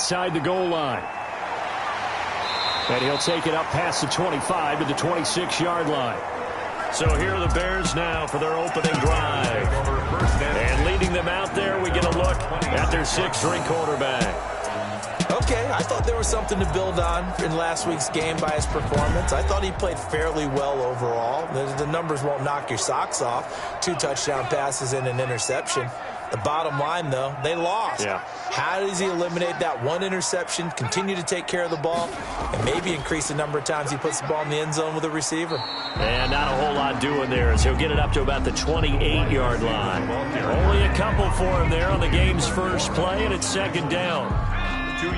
inside the goal line. And he'll take it up past the 25 to the 26-yard line. So here are the Bears now for their opening drive. And leading them out there, we get a look at their sixth-string quarterback. Okay, I thought there was something to build on in last week's game by his performance. I thought he played fairly well overall. The numbers won't knock your socks off. 2 touchdown passes and an interception. The bottom line, though, they lost. Yeah. How does he eliminate that one interception, continue to take care of the ball, and maybe increase the number of times he puts the ball in the end zone with a receiver? And not a whole lot doing there as he'll get it up to about the 28-yard line. Only a couple for him there on the game's first play, and it's second down.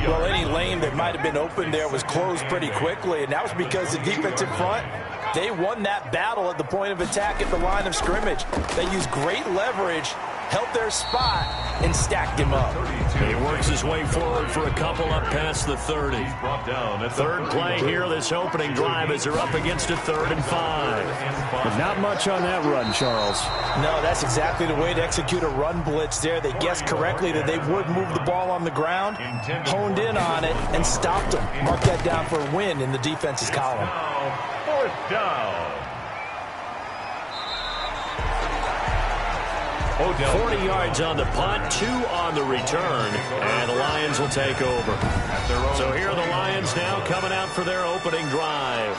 Well, any lane that might have been open there was closed pretty quickly, and that was because the defensive front, they won that battle at the point of attack at the line of scrimmage. They used great leverage, held their spot, and stacked him up. He works his way forward for a couple up past the 30. Third play here, this opening drive, as they're up against a 3rd and 5. But not much on that run, Charles. No, that's exactly the way to execute a run blitz there. They guessed correctly that they would move the ball on the ground, honed in on it, and stopped them. Mark that down for a win in the defense's column. 4th down. 40 yards on the punt, 2 on the return, and the Lions will take over. So here are the Lions now coming out for their opening drive.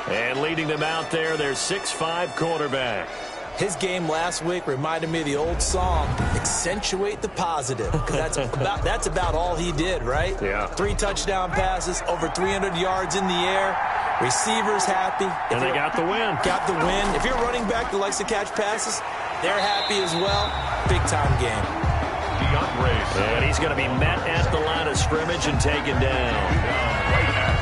And leading them out there, their 6'5" quarterback. His game last week reminded me of the old song, Accentuate the Positive. Because that's about all he did, right? Yeah. 3 touchdown passes, over 300 yards in the air. Receivers happy. And they got the win. Got the win. If you're a running back that likes to catch passes, they're happy as well. Big-time game. And he's going to be met at the line of scrimmage and taken down.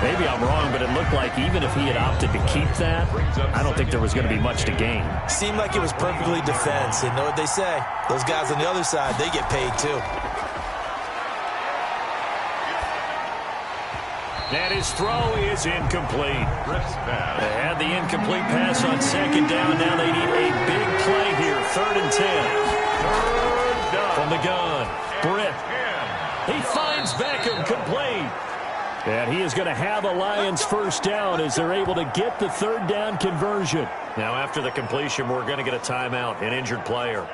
Maybe I'm wrong, but it looked like even if he had opted to keep that, I don't think there was going to be much to gain. Seemed like it was perfectly defense. And know what they say? Those guys on the other side, they get paid too. And his throw is incomplete. They had the incomplete pass on second down. Now they need a big play here. 3rd and 10. From the gun. Britt. He finds Beckham complete. And he is going to have a Lions first down as they're able to get the 3rd down conversion. Now after the completion, we're going to get a timeout, an injured player.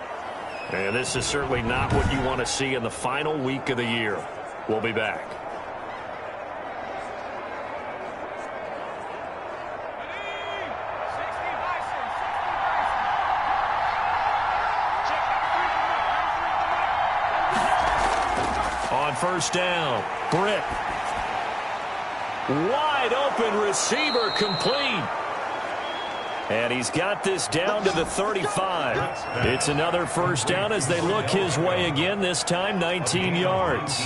And this is certainly not what you want to see in the final week of the year. We'll be back. On first down, Britt. Wide open receiver complete. And he's got this down to the 35. It's another first down as they look his way again, this time 19 yards.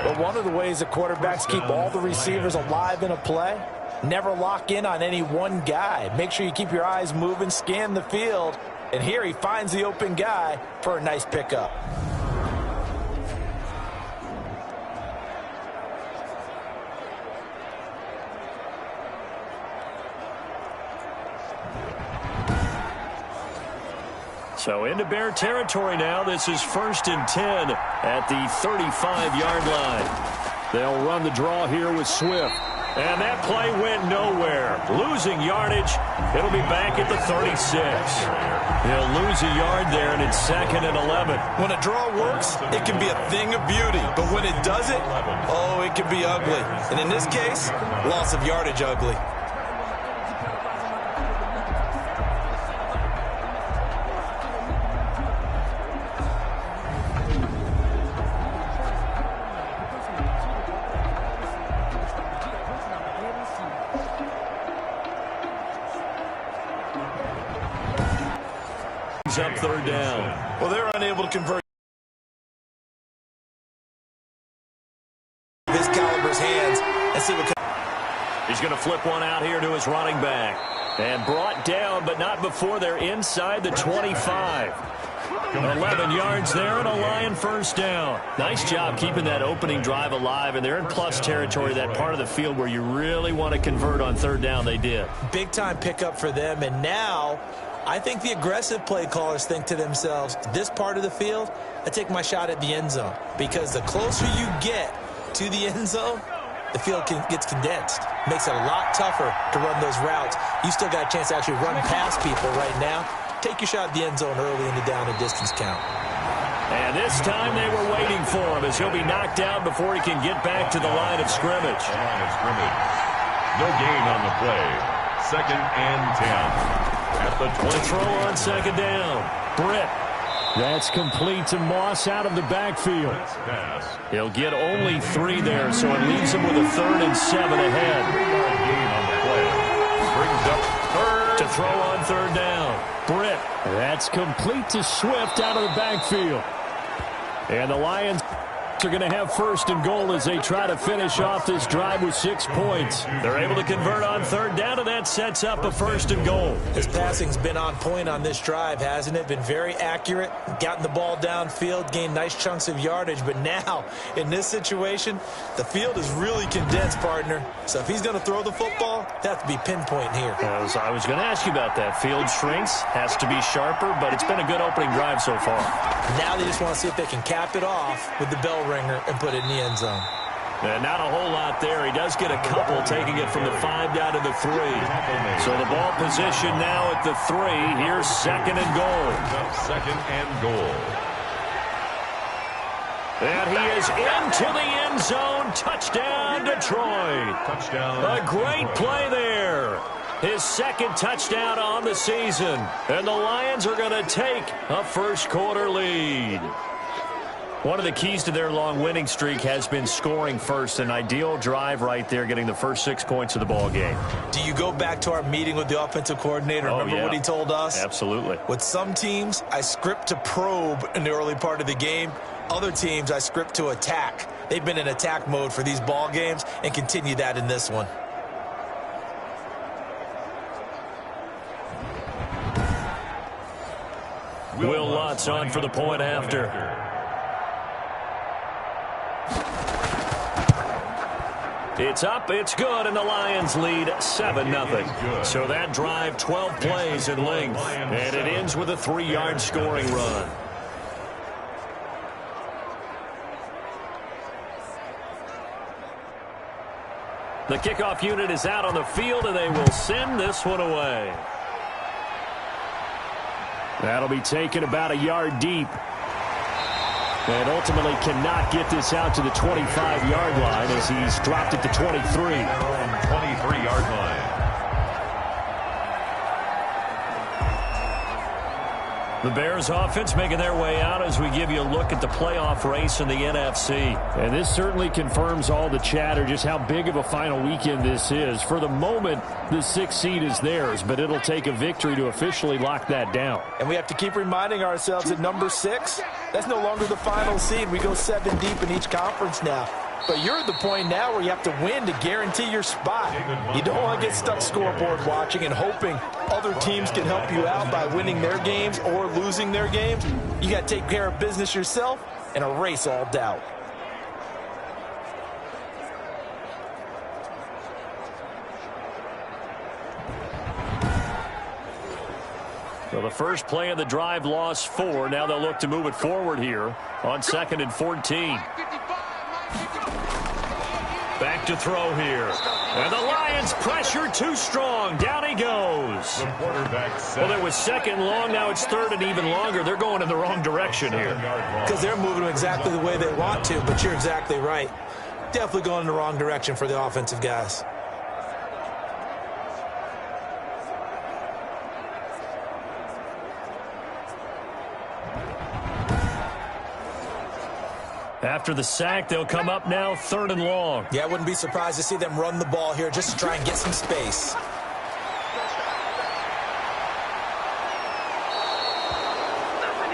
But one of the ways the quarterbacks keep all the receivers alive in a play, never lock in on any one guy. Make sure you keep your eyes moving, scan the field. And here he finds the open guy for a nice pickup. So into Bear territory now. This is 1st and 10 at the 35-yard line. They'll run the draw here with Swift. And that play went nowhere. Losing yardage. It'll be back at the 36. He'll lose a yard there, and it's 2nd and 11. When a draw works, it can be a thing of beauty. But when it doesn't, oh, it can be ugly. And in this case, loss of yardage ugly. Up 3rd down. Well, they're unable to convert his caliber's hands and see what. He's going to flip one out here to his running back. And brought down, but not before they're inside the 25. 11 yards there and a Lion first down. Nice job keeping that opening drive alive, and they're in plus territory, that part of the field where you really want to convert on 3rd down. They did. Big-time pickup for them, and now I think the aggressive play callers think to themselves, this part of the field, I take my shot at the end zone. Because the closer you get to the end zone, the field gets condensed. Makes it a lot tougher to run those routes. You still got a chance to actually run past people right now. Take your shot at the end zone early in the down and distance count. And this time they were waiting for him as he'll be knocked down before he can get back to the line of scrimmage. No gain on the play. 2nd and 10. At the 20. To throw on 2nd down. Britt. That's complete to Moss out of the backfield. He'll get only 3 there, so it leaves him with a 3rd and 7 ahead. Gain on the play. Brings up 3rd. To throw on 3rd down. Britt. That's complete to Swift out of the backfield. And the Lions are going to have 1st and goal as they try to finish off this drive with 6 points. They're able to convert on 3rd down, and that sets up a 1st and goal. His passing's been on point on this drive, hasn't it? Been very accurate, gotten the ball downfield, gained nice chunks of yardage. But now, in this situation, the field is really condensed, partner. So if he's going to throw the football, that has to be pinpoint here. I was going to ask you about that. Field shrinks, has to be sharper, but it's been a good opening drive so far. Now they just want to see if they can cap it off with the bell ringer and put it in the end zone. And not a whole lot there. He does get a couple, taking it from the 5 down to the 3. So the ball position now at the 3. Here's 2nd and goal. 2nd and goal. And he is into the end zone. Touchdown, Detroit. Touchdown. A great play there. His 2nd touchdown on the season. And the Lions are going to take a first-quarter lead. One of the keys to their long winning streak has been scoring first. An ideal drive right there, getting the first 6 points of the ball game. Do you go back to our meeting with the offensive coordinator? Remember what he told us? Absolutely. With some teams, I script to probe in the early part of the game. Other teams, I script to attack. They've been in attack mode for these ball games and continue that in this one. Will Lutz on for the point after. It's up, it's good, and the Lions lead 7-0. So that drive, 12 plays in length, and it ends with a 3-yard scoring run. The kickoff unit is out on the field, and they will send this one away. That'll be taken about a yard deep. And ultimately cannot get this out to the 25-yard line as he's dropped at the 23. 23-yard line. The Bears offense making their way out as we give you a look at the playoff race in the NFC. And this certainly confirms all the chatter, just how big of a final weekend this is. For the moment, the 6th seed is theirs, but it'll take a victory to officially lock that down. And we have to keep reminding ourselves that number 6, that's no longer the final seed. We go 7 deep in each conference now. But you're at the point now where you have to win to guarantee your spot. You don't want to get stuck scoreboard watching and hoping other teams can help you out by winning their games or losing their games. You got to take care of business yourself and erase all doubt. So the first play of the drive lost 4. Now they'll look to move it forward here on 2nd and 14. Back to throw here. And the Lions pressure too strong. Down he goes. Well, it was 2nd long. Now it's 3rd and even longer. They're going in the wrong direction here. Because they're moving exactly the way they want to, but you're exactly right. Definitely going in the wrong direction for the offensive guys. After the sack, they'll come up now 3rd and long. Yeah, I wouldn't be surprised to see them run the ball here just to try and get some space.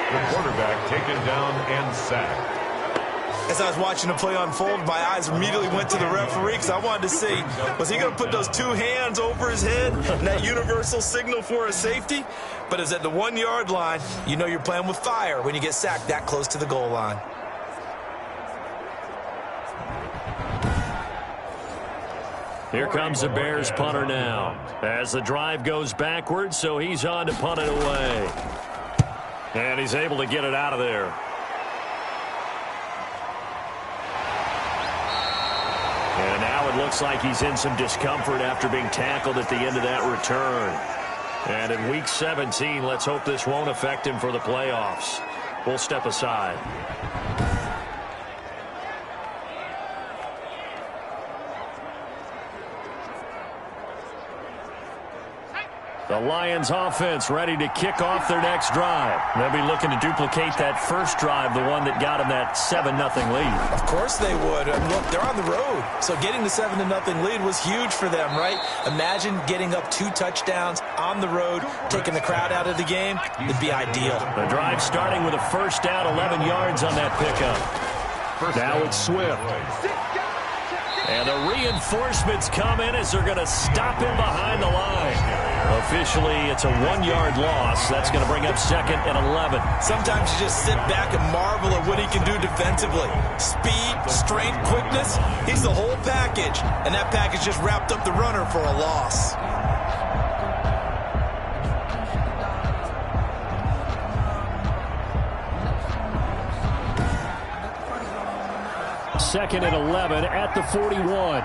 The quarterback taken down and sacked. As I was watching the play unfold, my eyes immediately went to the referee because I wanted to see, was he going to put those 2 hands over his head and that universal signal for a safety? But it's at the 1-yard line. You know you're playing with fire when you get sacked that close to the goal line. Here comes the Bears punter now as the drive goes backwards, so he's on to punt it away. And he's able to get it out of there. And now it looks like he's in some discomfort after being tackled at the end of that return. And in Week 17, let's hope this won't affect him for the playoffs. We'll step aside. The Lions offense ready to kick off their next drive. They'll be looking to duplicate that first drive, the one that got them that 7-0 lead. Of course they would. And look, they're on the road. So getting the 7-0 lead was huge for them, right? Imagine getting up 2 touchdowns on the road, taking the crowd out of the game. It'd be ideal. The drive starting with a first down, 11 yards on that pickup. Now it's Swift. And the reinforcements come in as they're going to stop him behind the line. Officially, it's a 1-yard loss. That's going to bring up 2nd and 11. Sometimes you just sit back and marvel at what he can do defensively. Speed, strength, quickness. He's the whole package. And that package just wrapped up the runner for a loss. Second and 11 at the 41.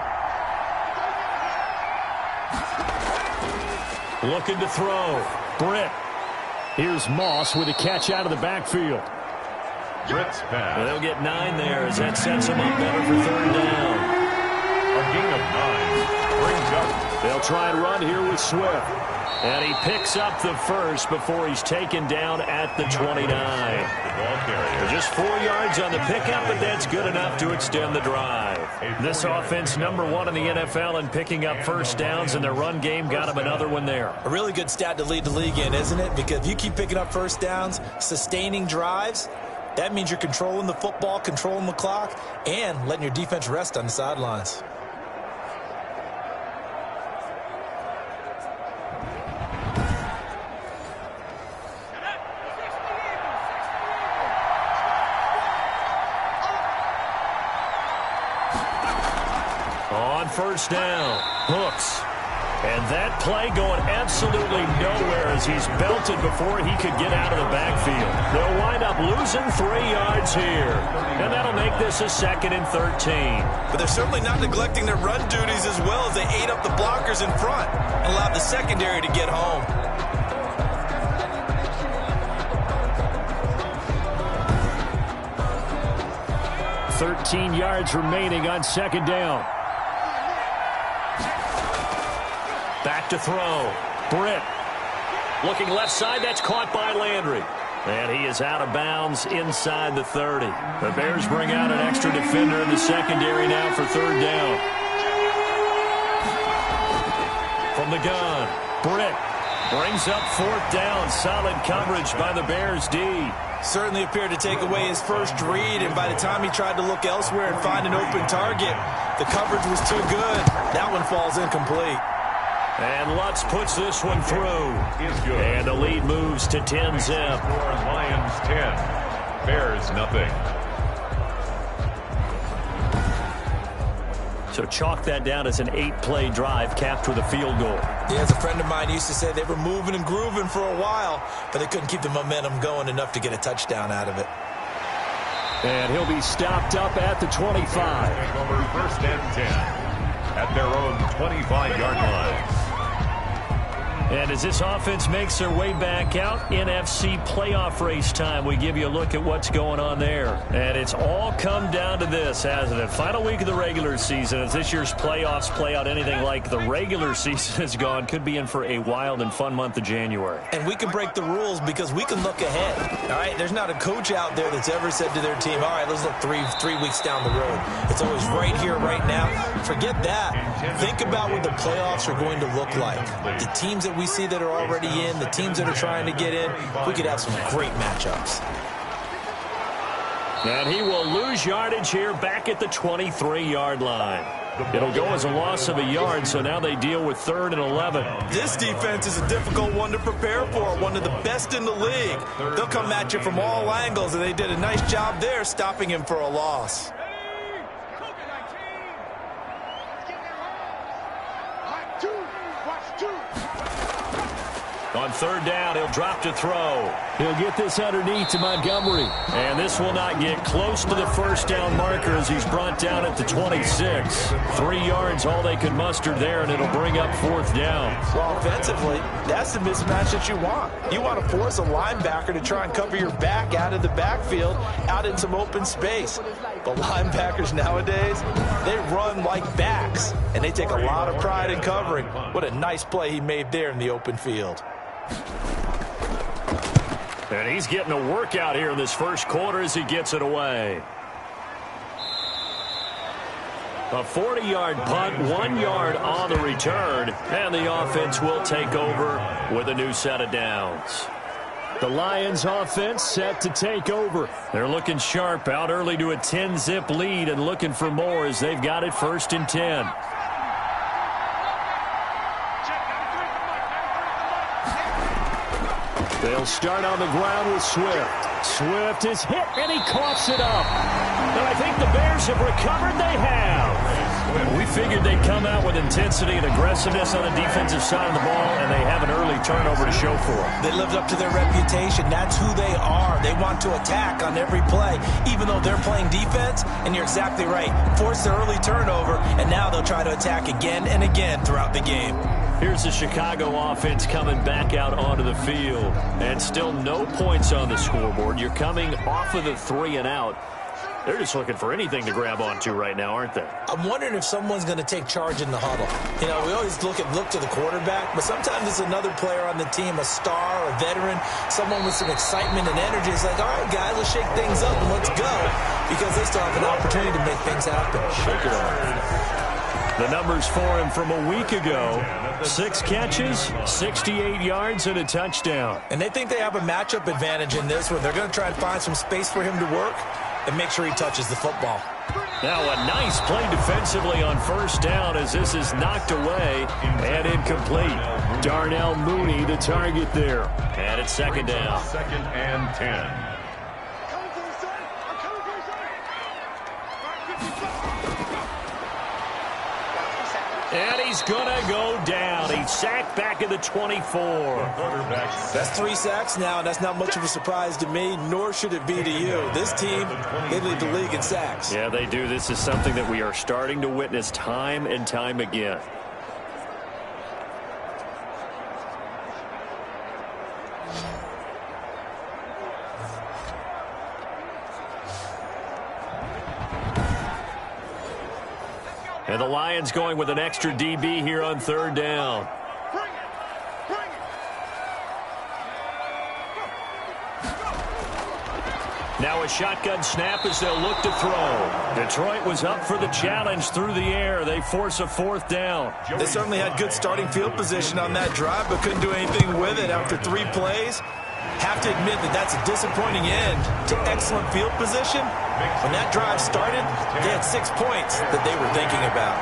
Looking to throw. Britt. Here's Moss with a catch out of the backfield. Britt's pass. They'll get 9 there as that sets them up better for 3rd down. A gain of 9 brings up. They'll try and run here with Swift. And he picks up the first before he's taken down at the 29. Just 4 yards on the pickup, but that's good enough to extend the drive. This offense, #1 in the NFL in picking up first downs, and their run game got them another one there. A really good stat to lead the league in, isn't it? Because if you keep picking up first downs, sustaining drives, that means you're controlling the football, controlling the clock, and letting your defense rest on the sidelines. First down, Hooks. And that play going absolutely nowhere as he's belted before he could get out of the backfield. They'll wind up losing 3 yards here. And that'll make this a 2nd and 13. But they're certainly not neglecting their run duties as well as they ate up the blockers in front and allowed the secondary to get home. $13 yards remaining on 2nd down. Back to throw. Britt. Looking left side. That's caught by Landry. And he is out of bounds inside the 30. The Bears bring out an extra defender in the secondary now for 3rd down. From the gun. Britt brings up 4th down. Solid coverage by the Bears D. Certainly appeared to take away his first read, and by the time he tried to look elsewhere and find an open target, the coverage was too good. That one falls incomplete. And Lutz puts this one through. And the lead moves to 10-zip. Lions 10. Bears nothing. So chalk that down as an 8-play drive capped with a field goal. Yeah, as a friend of mine used to say, they were moving and grooving for a while, but they couldn't keep the momentum going enough to get a touchdown out of it. And he'll be stopped up at the 25. Over 1st and 10 at their own 25-yard line. And as this offense makes their way back out, NFC playoff race time, we give you a look at what's going on there. And it's all come down to this, hasn't it? Final week of the regular season. As this year's playoffs play out anything like the regular season has gone, could be in for a wild and fun month of January. And we can break the rules because we can look ahead. All right, there's not a coach out there that's ever said to their team, all right, let's look three weeks down the road. It's always right here, right now. Forget that. Think about what the playoffs are going to look like. The teams that we see that are already in, the teams that are trying to get in, we could have some great matchups. And he will lose yardage here back at the 23-yard line. It'll go as a loss of a yard, so now they deal with 3rd and 11. This defense is a difficult one to prepare for, one of the best in the league. They'll come at you from all angles, and they did a nice job there stopping him for a loss. On third down, he'll drop to throw. He'll get this underneath to Montgomery. And this will not get close to the first down marker as he's brought down at the 26. 3 yards, all they could muster there, and it'll bring up fourth down. Well, offensively, that's the mismatch that you want. You want to force a linebacker to try and cover your back out of the backfield, out in some open space. But linebackers nowadays, they run like backs, and they take a lot of pride in covering. What a nice play he made there in the open field. And he's getting a workout here in this first quarter as he gets it away. A 40-yard punt, 1 yard on the return, and the offense will take over with a new set of downs. The Lions offense set to take over. They're looking sharp, out early to a 10-zip lead and looking for more as they've got it 1st and 10. They'll start on the ground with Swift. Swift is hit, and he coughs it up. And I think the Bears have recovered. They have. We figured they'd come out with intensity and aggressiveness on the defensive side of the ball, and they have an early turnover to show for it. They lived up to their reputation. That's who they are. They want to attack on every play, even though they're playing defense. And you're exactly right. Force the early turnover, and now they'll try to attack again and again throughout the game. Here's the Chicago offense coming back out onto the field. And still no points on the scoreboard. You're coming off of the 3 and out. They're just looking for anything to grab onto right now, aren't they? I'm wondering if someone's going to take charge in the huddle. You know, we always look to the quarterback, but sometimes it's another player on the team, a star, a veteran, someone with some excitement and energy. It's like, all right, guys, let's shake things up and let's go, because they still have an opportunity to make things happen. Shake it up. The numbers for him from a week ago: 6 catches, 68 yards, and a touchdown. And they think they have a matchup advantage in this one. They're going to try and find some space for him to work and make sure he touches the football. Now a nice play defensively on first down as this is knocked away and incomplete. Darnell Mooney, the target there. And it's 2nd down. 2nd and 10. And he's going to go down. He's sacked back at the 24. That's 3 sacks now, and that's not much of a surprise to me, nor should it be to you. This team, they lead the league in sacks. Yeah, they do. This is something that we are starting to witness time and time again. And the Lions going with an extra DB here on 3rd down. Now a shotgun snap as they'll look to throw. Detroit was up for the challenge through the air. They force a 4th down. They certainly had good starting field position on that drive, but couldn't do anything with it after 3 plays. Have to admit that that's a disappointing end to excellent field position. When that drive started, they had 6 points that they were thinking about.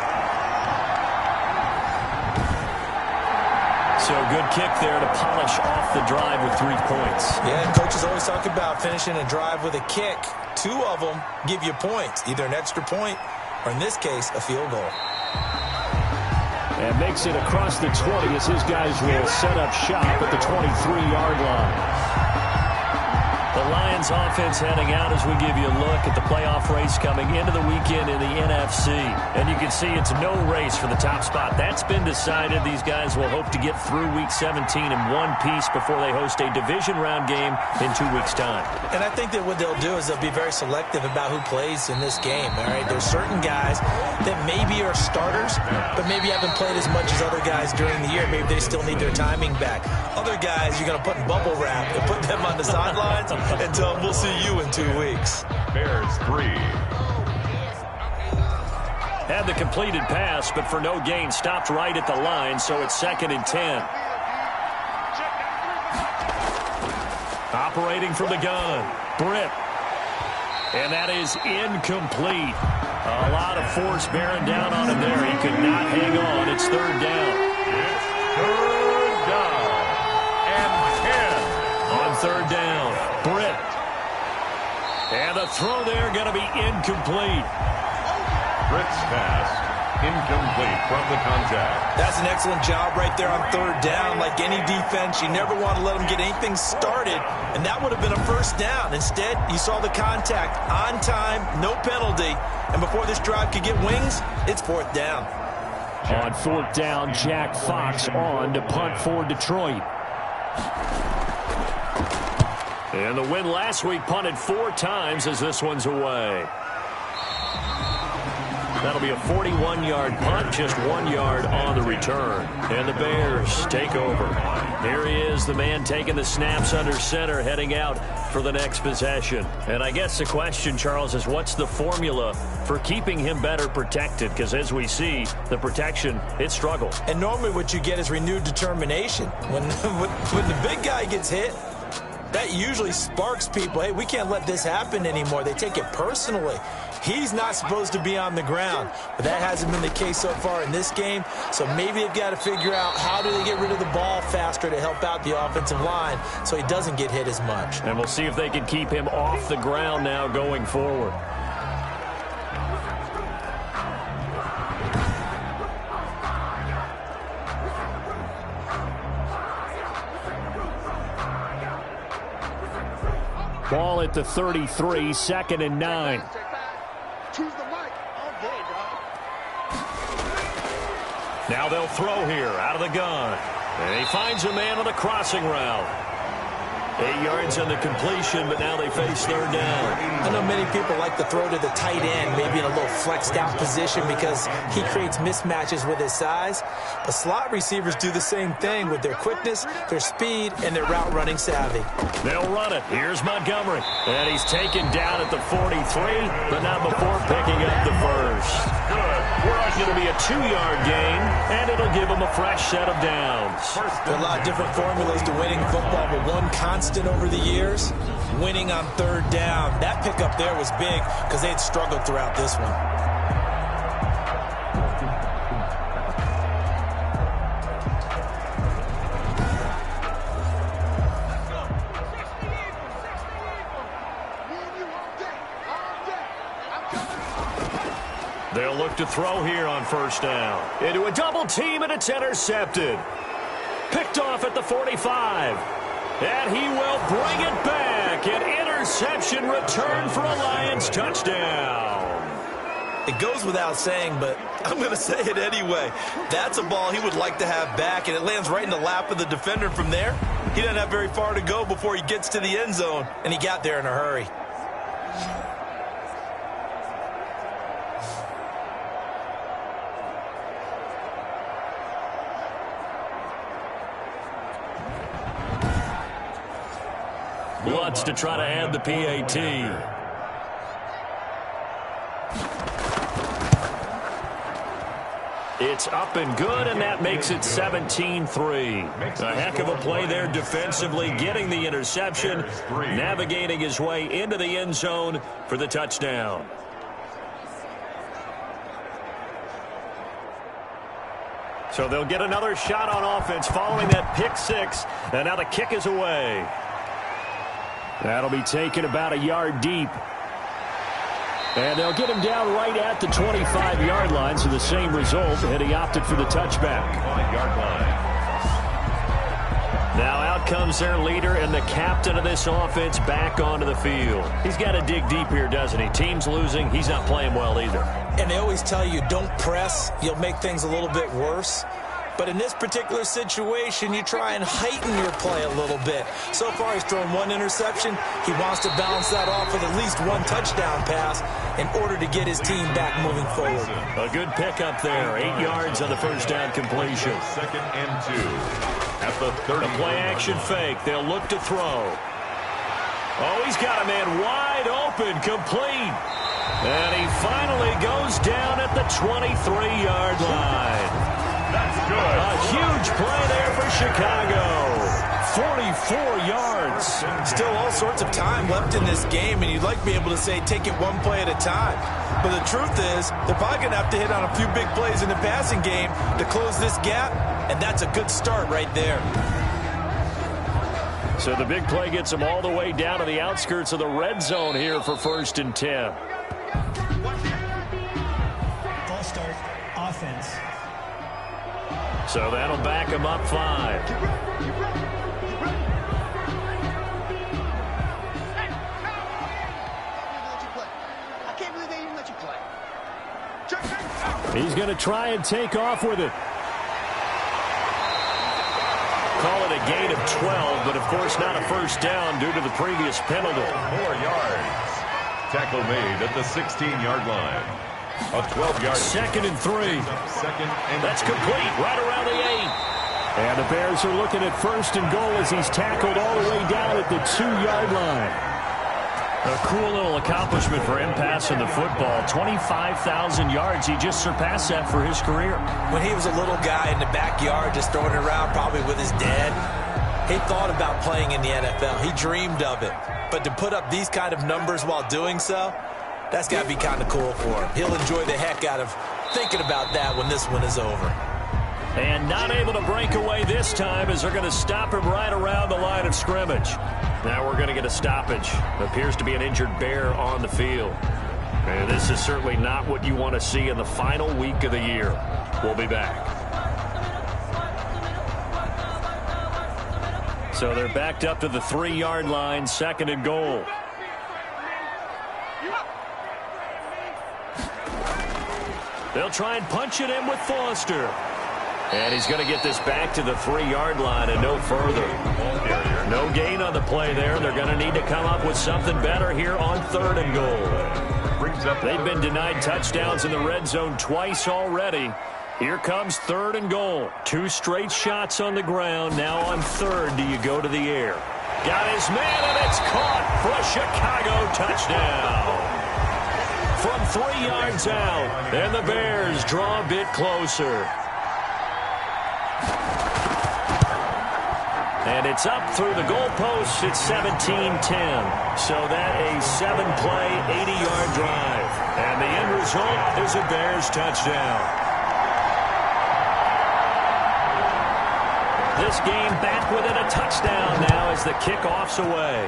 So good kick there to polish off the drive with 3 points. Yeah, and coaches always talk about finishing a drive with a kick. 2 of them give you points, either an extra point or, in this case, a field goal. And makes it across the 20 as his guys will set up shop at the 23-yard line. The Lions offense heading out as we give you a look at the playoff race coming into the weekend in the NFC. And you can see it's no race for the top spot. That's been decided. These guys will hope to get through Week 17 in one piece before they host a division round game in 2 weeks' time. And I think that what they'll do is they'll be very selective about who plays in this game. All right, there's certain guys that maybe are starters, but maybe haven't played as much as other guys during the year. Maybe they still need their timing back. Other guys you're going to put in bubble wrap and put them on the sidelines and tell them we'll see you in 2 weeks. Bears 3. Had the completed pass, but for no gain, stopped right at the line, so it's 2nd and 10. Operating from the gun, Britt. And that is incomplete. A lot of force bearing down on him there. He could not hang on. It's 3rd down. It's 3rd down and 10. On 3rd down, Britt. And the throw there going to be incomplete. Britt's pass incomplete from the contact. That's an excellent job right there on third down. Like any defense, you never want to let them get anything started, and that would have been a first down. Instead, you saw the contact on time, no penalty, and before this drive could get wings, it's fourth down. On fourth down, Jack Fox on to punt for Detroit. And the win last week punted 4 times as this one's away. That'll be a 41-yard punt, just 1 yard on the return. And the Bears take over. Here he is, the man taking the snaps under center, heading out for the next possession. And I guess the question, Charles, is what's the formula for keeping him better protected? Because as we see, the protection, it struggled. And normally what you get is renewed determination. When the big guy gets hit, that usually sparks people. Hey, we can't let this happen anymore. They take it personally. He's not supposed to be on the ground, but that hasn't been the case so far in this game. So maybe they've got to figure out how do they get rid of the ball faster to help out the offensive line so he doesn't get hit as much. And we'll see if they can keep him off the ground now going forward. Ball at the 33, 2nd and 9. Now they'll throw here out of the gun. And he finds a man on the crossing route. 8 yards on the completion, but now they face third down. I know many people like to throw to the tight end, maybe in a little flexed out position because he creates mismatches with his size. But slot receivers do the same thing with their quickness, their speed, and their route running savvy. They'll run it. Here's Montgomery. And he's taken down at the 43, but not before picking up the first. It'll be a 2-yard gain, and it'll give them a fresh set of downs. There are a lot of different formulas to winning football, but one constant over the years, winning on third down. That pickup there was big because they had struggled throughout this one. They'll look to throw here on first down. Into a double team, and it's intercepted. Picked off at the 45. And he will bring it back. An interception return for a Lions touchdown. It goes without saying, but I'm going to say it anyway. That's a ball he would like to have back, and it lands right in the lap of the defender from there. He doesn't have very far to go before he gets to the end zone, and he got there in a hurry. Lutz to try to add the PAT. It's up and good, and that makes it 17-3. A heck of a play there defensively, getting the interception, navigating his way into the end zone for the touchdown. So they'll get another shot on offense following that pick six, and now the kick is away. That'll be taken about a yard deep. And they'll get him down right at the 25-yard line, so the same result, and he opted for the touchback. Now out comes their leader and the captain of this offense back onto the field. He's got to dig deep here, doesn't he? Team's losing. He's not playing well either. And they always tell you, don't press. You'll make things a little bit worse. But in this particular situation, you try and heighten your play a little bit. So far, he's thrown one interception. He wants to balance that off with at least one touchdown pass in order to get his team back moving forward. A good pickup there. 8 yards on the first down completion. 2nd and 2 at the 30. A play-action fake. They'll look to throw. Oh, he's got a man wide open, complete. And he finally goes down at the 23-yard line. That's good. A huge play there for Chicago. 44 yards. Still all sorts of time left in this game, and you'd like to be able to say take it one play at a time. But the truth is, they're probably going to have to hit on a few big plays in the passing game to close this gap, and that's a good start right there. So the big play gets them all the way down to the outskirts of the red zone here for 1st and 10. False start offense. So that'll back him up 5. He's going to try and take off with it. Call it a gain of 12, but of course not a first down due to the previous penalty. 4 yards. Tackle made at the 16-yard line. A 12-yard. 2nd and 3. That's complete right around the 8. And the Bears are looking at 1st and goal as he's tackled all the way down at the 2-yard line. A cool little accomplishment for him passing the football. 25,000 yards. He just surpassed that for his career. When he was a little guy in the backyard just throwing it around probably with his dad, he thought about playing in the NFL. He dreamed of it. But to put up these kind of numbers while doing so, that's got to be kind of cool for him. He'll enjoy the heck out of thinking about that when this one is over. And not able to break away this time as they're going to stop him right around the line of scrimmage. Now we're going to get a stoppage. Appears to be an injured Bear on the field. And this is certainly not what you want to see in the final week of the year. We'll be back. So they're backed up to the 3-yard line, 2nd and goal. They'll try and punch it in with Foster. And he's going to get this back to the 3-yard line and no further. No gain on the play there. They're going to need to come up with something better here on 3rd and goal. They've been denied touchdowns in the red zone twice already. Here comes 3rd and goal. 2 straight shots on the ground. Now on 3rd, do you go to the air? Got his man, and it's caught for a Chicago touchdown. From 3 yards out, and the Bears draw a bit closer. And it's up through the goalposts. It's 17-10. So that a 7-play, 80-yard drive. And the end result is a Bears touchdown. This game back within a touchdown now as the kickoff's away.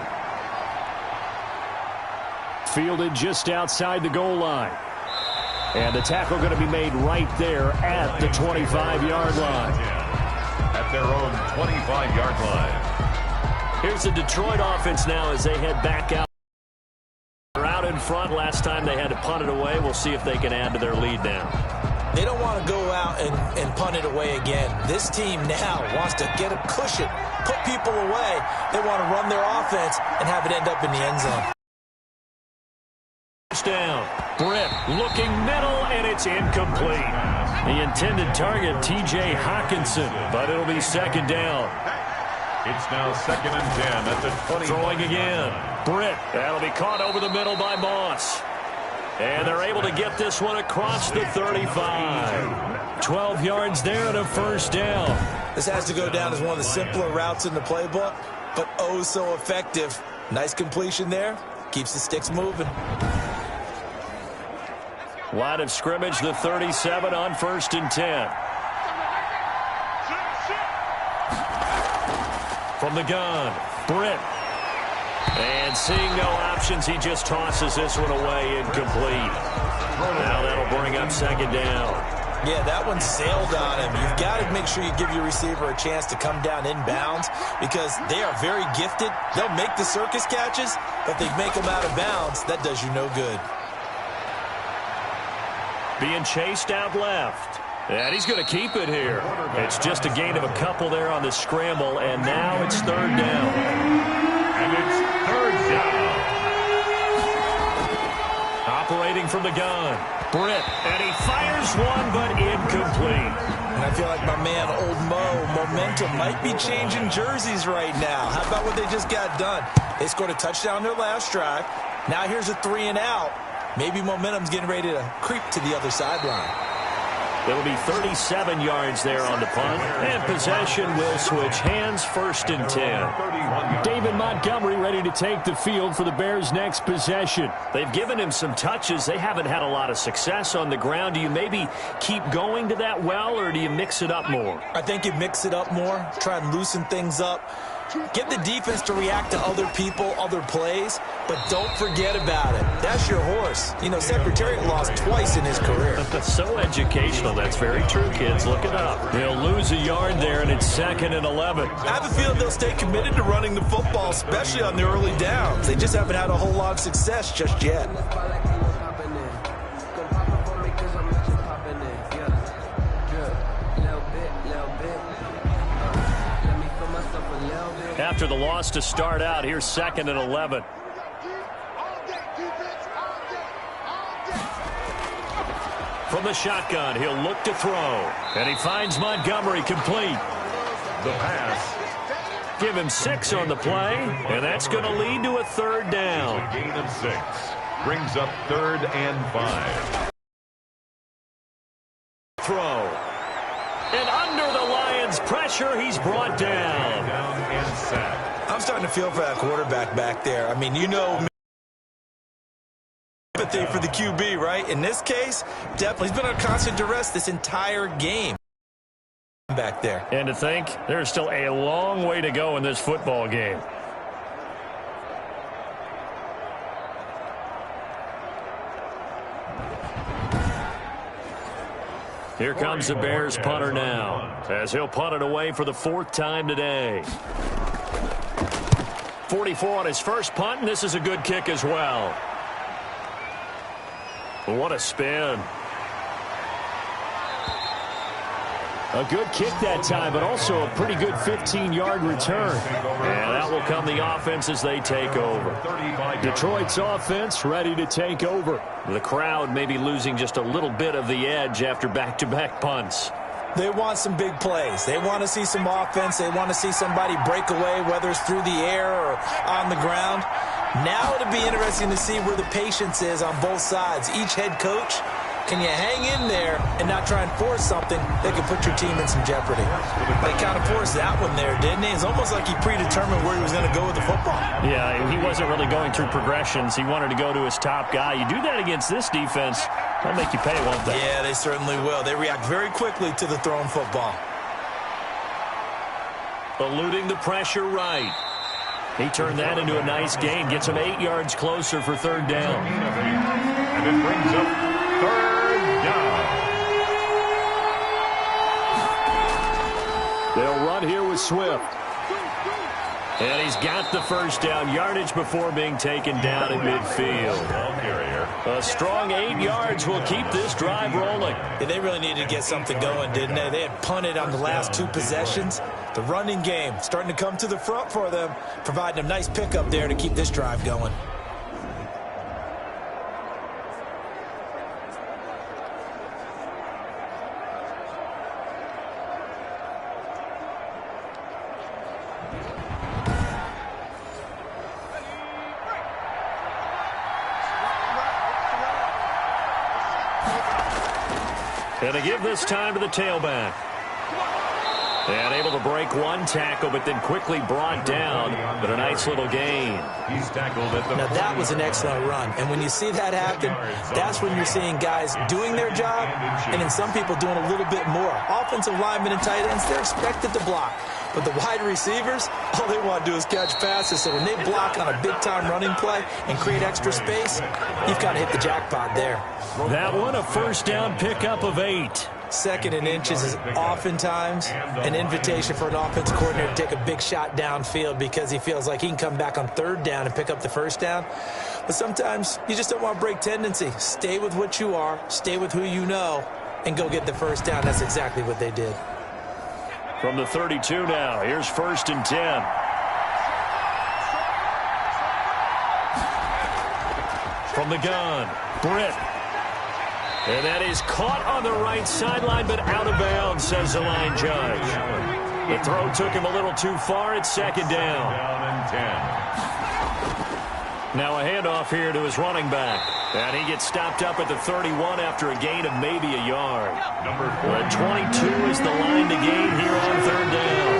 Fielded just outside the goal line. And the tackle going to be made right there at the 25-yard line. At their own 25-yard line. Here's the Detroit offense now as they head back out. They're out in front. Last time they had to punt it away. We'll see if they can add to their lead now. They don't want to go out and punt it away again. This team now wants to get a cushion, put people away. They want to run their offense and have it end up in the end zone. Down. Britt looking middle, and it's incomplete. The intended target, T.J. Hawkinson, but it'll be 2nd down. It's now 2nd and 10 at the 20. Throwing again. Britt. That'll be caught over the middle by Moss. And they're able to get this one across the 35. 12 yards there and a 1st down. This has to go down as one of the simpler routes in the playbook, but oh so effective. Nice completion there. Keeps the sticks moving. Line of scrimmage, the 37 on 1st and 10. From the gun, Britt. And seeing no options, he just tosses this one away, incomplete. Now that'll bring up 2nd down. Yeah, that one sailed on him. You've got to make sure you give your receiver a chance to come down inbounds because they are very gifted. They'll make the circus catches, but they make them out of bounds. That does you no good. Being chased out left. And he's going to keep it here. It's just a gain of a couple there on the scramble, and now it's 3rd down. And it's 3rd down. Operating from the gun, Britt. And he fires one, but incomplete. And I feel like my man, Old Mo, momentum might be changing jerseys right now. How about what they just got done? They scored a touchdown their last drive. Now here's a 3 and out. Maybe momentum's getting ready to creep to the other sideline. It'll be 37 yards there on the punt. And possession will switch hands, 1st and 10. David Montgomery ready to take the field for the Bears' next possession. They've given him some touches. They haven't had a lot of success on the ground. Do you maybe keep going to that well, or do you mix it up more? I think you mix it up more, try and loosen things up. Get the defense to react to other people, other plays, but don't forget about it. That's your horse. You know, Secretariat lost twice in his career. So educational. That's very true, kids. Look it up. They'll lose a yard there, and it's 2nd and 11. I have a feeling they'll stay committed to running the football, especially on their early downs. They just haven't had a whole lot of success just yet. After the loss to start out, here's 2nd and 11. From the shotgun, he'll look to throw. And he finds Montgomery complete. The pass. Give him 6 on the play, and that's going to lead to a 3rd down. A gain of 6. Brings up 3rd and 5. Throw. And under the Lions' pressure, he's brought down. Down and sacked. I'm starting to feel for that quarterback back there. I mean, you know, empathy for the QB, right? In this case, definitely. He's been under constant duress this entire game back there. And to think, there's still a long way to go in this football game. Here comes the Bears punter now, as he'll punt it away for the 4th time today. 44 on his first punt, and this is a good kick as well. What a spin. A good kick that time, but also a pretty good 15-yard return. And out will come the offense as they take over. Detroit's offense ready to take over. The crowd may be losing just a little bit of the edge after back-to-back punts. They want some big plays. They want to see some offense. They want to see somebody break away, whether it's through the air or on the ground. Now it'll be interesting to see where the patience is on both sides. Each head coach, can you hang in there and not try and force something that could put your team in some jeopardy? They kind of forced that one there, didn't he? It's almost like he predetermined where he was going to go with the football. Yeah, he wasn't really going through progressions. He wanted to go to his top guy. You do that against this defense, they'll make you pay, won't they? Yeah, they certainly will. They react very quickly to the thrown football. Eluding the pressure right. He turned that into a nice gain. Gets him 8 yards closer for 3rd down. And it brings up 3rd down. They'll run here with Swift. And he's got the first down. Yardage before being taken down at midfield. A strong 8 yards will keep this drive rolling. Yeah, they really needed to get something going, didn't they? They had punted on the last 2 possessions. The running game starting to come to the front for them, providing a nice pickup there to keep this drive going. And they give this time to the tailback. And able to break one tackle, but then quickly brought down. But a nice little gain. He's tackled at the... Now, that was an excellent run. And when you see that happen, that's when you're seeing guys doing their job, and then some people doing a little bit more. Offensive linemen and tight ends, they're expected to block. But the wide receivers, all they want to do is catch passes. So when they block on a big-time running play and create extra space, you've got to hit the jackpot there. That one, a first down pickup of 8. 2nd and inches is oftentimes an invitation for an offensive coordinator to take a big shot downfield because he feels like he can come back on 3rd down and pick up the first down. But sometimes you just don't want to break tendency. Stay with what you are, stay with who you know, and go get the first down. That's exactly what they did. From the 32 now, here's 1st and 10. From the gun, Britt. And that is caught on the right sideline, but out of bounds, says the line judge. The throw took him a little too far. It's 2nd down. Down and 10. Now a handoff here to his running back. And he gets stopped up at the 31 after a gain of maybe a yard. Number 22 is the line to gain here on 3rd down.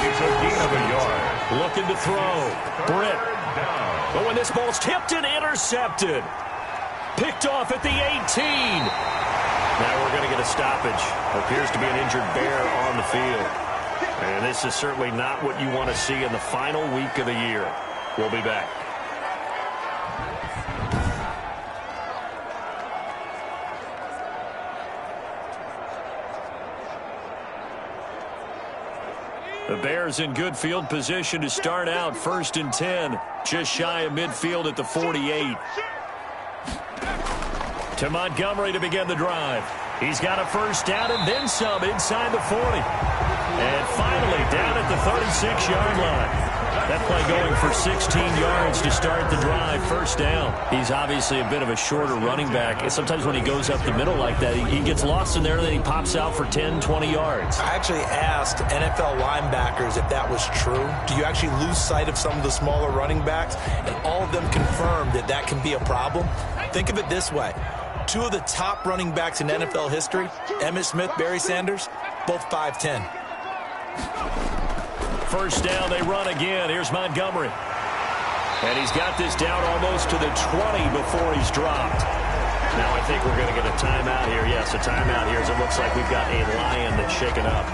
It's a gain of a yard. Looking to throw. Britt. But when this ball's tipped and intercepted. Picked off at the 18. Now we're going to get a stoppage. Appears to be an injured Bear on the field. And this is certainly not what you want to see in the final week of the year. We'll be back. The Bears in good field position to start out 1st and 10. Just shy of midfield at the 48. To Montgomery to begin the drive. He's got a first down and then some inside the 40. And finally down at the 36-yard line. That play going for 16 yards to start the drive. First down. He's obviously a bit of a shorter running back. And sometimes when he goes up the middle like that, he gets lost in there and then he pops out for 10, 20 yards. I actually asked NFL linebackers if that was true. Do you actually lose sight of some of the smaller running backs? And all of them confirmed that that can be a problem. Think of it this way. 2 of the top running backs in NFL history, Emmitt Smith, Barry Sanders, both 5'10". First down, they run again. Here's Montgomery. And he's got this down almost to the 20 before he's dropped. Now I think we're going to get a timeout here. Yes, a timeout here as it looks like we've got a Lion that's shaken up.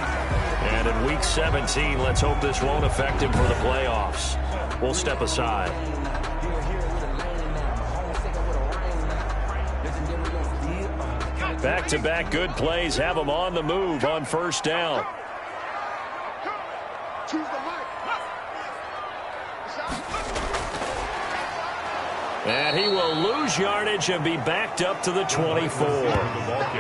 And in Week 17, let's hope this won't affect him for the playoffs. We'll step aside. Back-to-back good plays have him on the move on first down. And he will lose yardage and be backed up to the 24.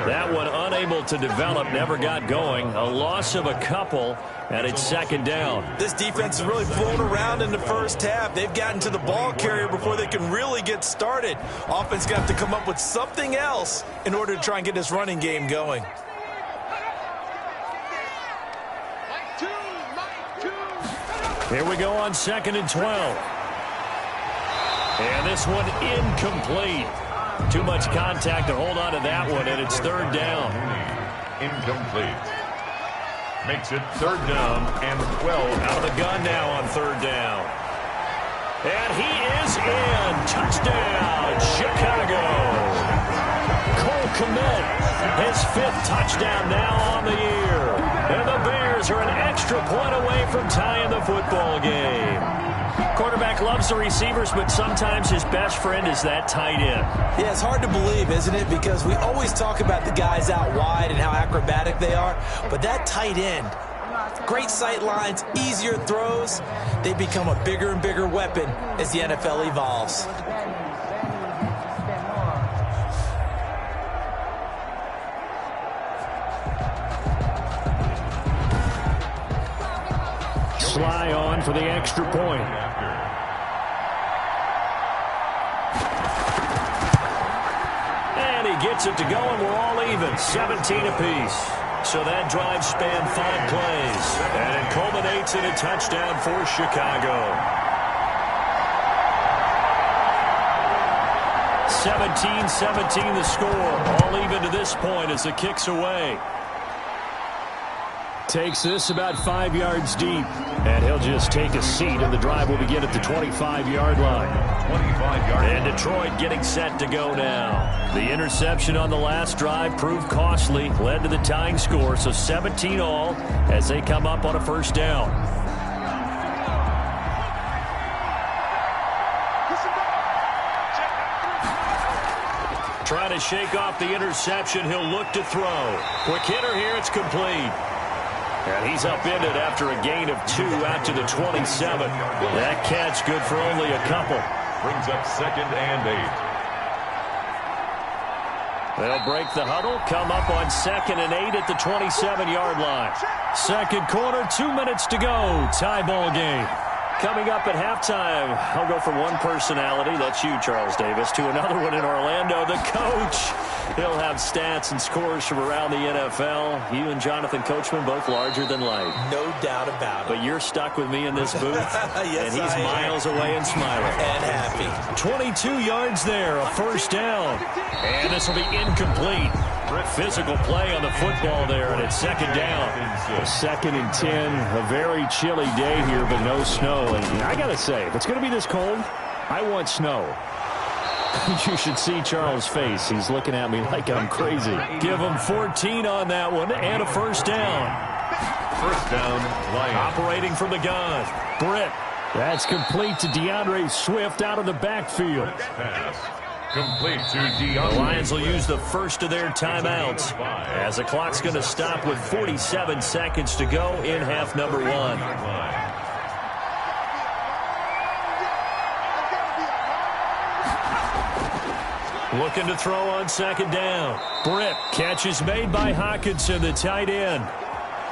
That one unable to develop, never got going. A loss of a couple, and it's second down. This defense is really flown around in the first half. They've gotten to the ball carrier before they can really get started. Offense got to come up with something else in order to try and get this running game going. Here we go on 2nd and 12. And this one incomplete. Too much contact to hold on to that one, and it's 3rd down. Incomplete. Makes it 3rd down and 12. Out of the gun now on 3rd down. And he is in. Touchdown, Chicago. Cole Kmet, his 5th touchdown now on the year. And the Bears are an extra point away from tying the football game. Quarterback loves the receivers, but sometimes his best friend is that tight end. Yeah, it's hard to believe, isn't it? Because we always talk about the guys out wide and how acrobatic they are. But that tight end, great sight lines, easier throws, they become a bigger and bigger weapon as the NFL evolves. Sly on for the extra point. And he gets it to go, and we're all even. 17 apiece. So that drive spanned 5 plays. And it culminates in a touchdown for Chicago. 17-17 the score. All even to this point as the kick's away. Takes this about 5 yards deep. And he'll just take a seat, and the drive will begin at the 25-yard line. 25-yard. And Detroit getting set to go now. The interception on the last drive proved costly, led to the tying score, so 17 all as they come up on a first down. Trying to shake off the interception. He'll look to throw. Quick hitter here. It's complete. And he's upended after a gain of 2 out to the 27. That catch good for only a couple. Brings up 2nd and 8. They'll break the huddle, come up on 2nd and 8 at the 27-yard line. Second quarter, 2 minutes to go. Tie ball game. Coming up at halftime, I'll go from one personality, that's you, Charles Davis, to another one in Orlando, the coach. He'll have stats and scores from around the NFL. You and Jonathan Coachman, both larger than life. No doubt about it. But you're stuck with me in this booth, yes, and he's miles away and smiling. And happy. 22 yards there, a first down. And this will be incomplete. Physical play on the football there, and it's 2nd down. 2nd and 10, a very chilly day here, but no snow. And I got to say, if it's going to be this cold, I want snow. You should see Charles' face. He's looking at me like I'm crazy. Give him 14 on that one and a first down. First down, Lions. Operating from the gun. Britt. That's complete to DeAndre Swift out of the backfield. Pass. Complete to DeAndre. The Lions will use the first of their timeouts as the clock's going to stop with 47 seconds to go in half number 1. Looking to throw on second down. Britt. Catch is made by Hawkinson, the tight end.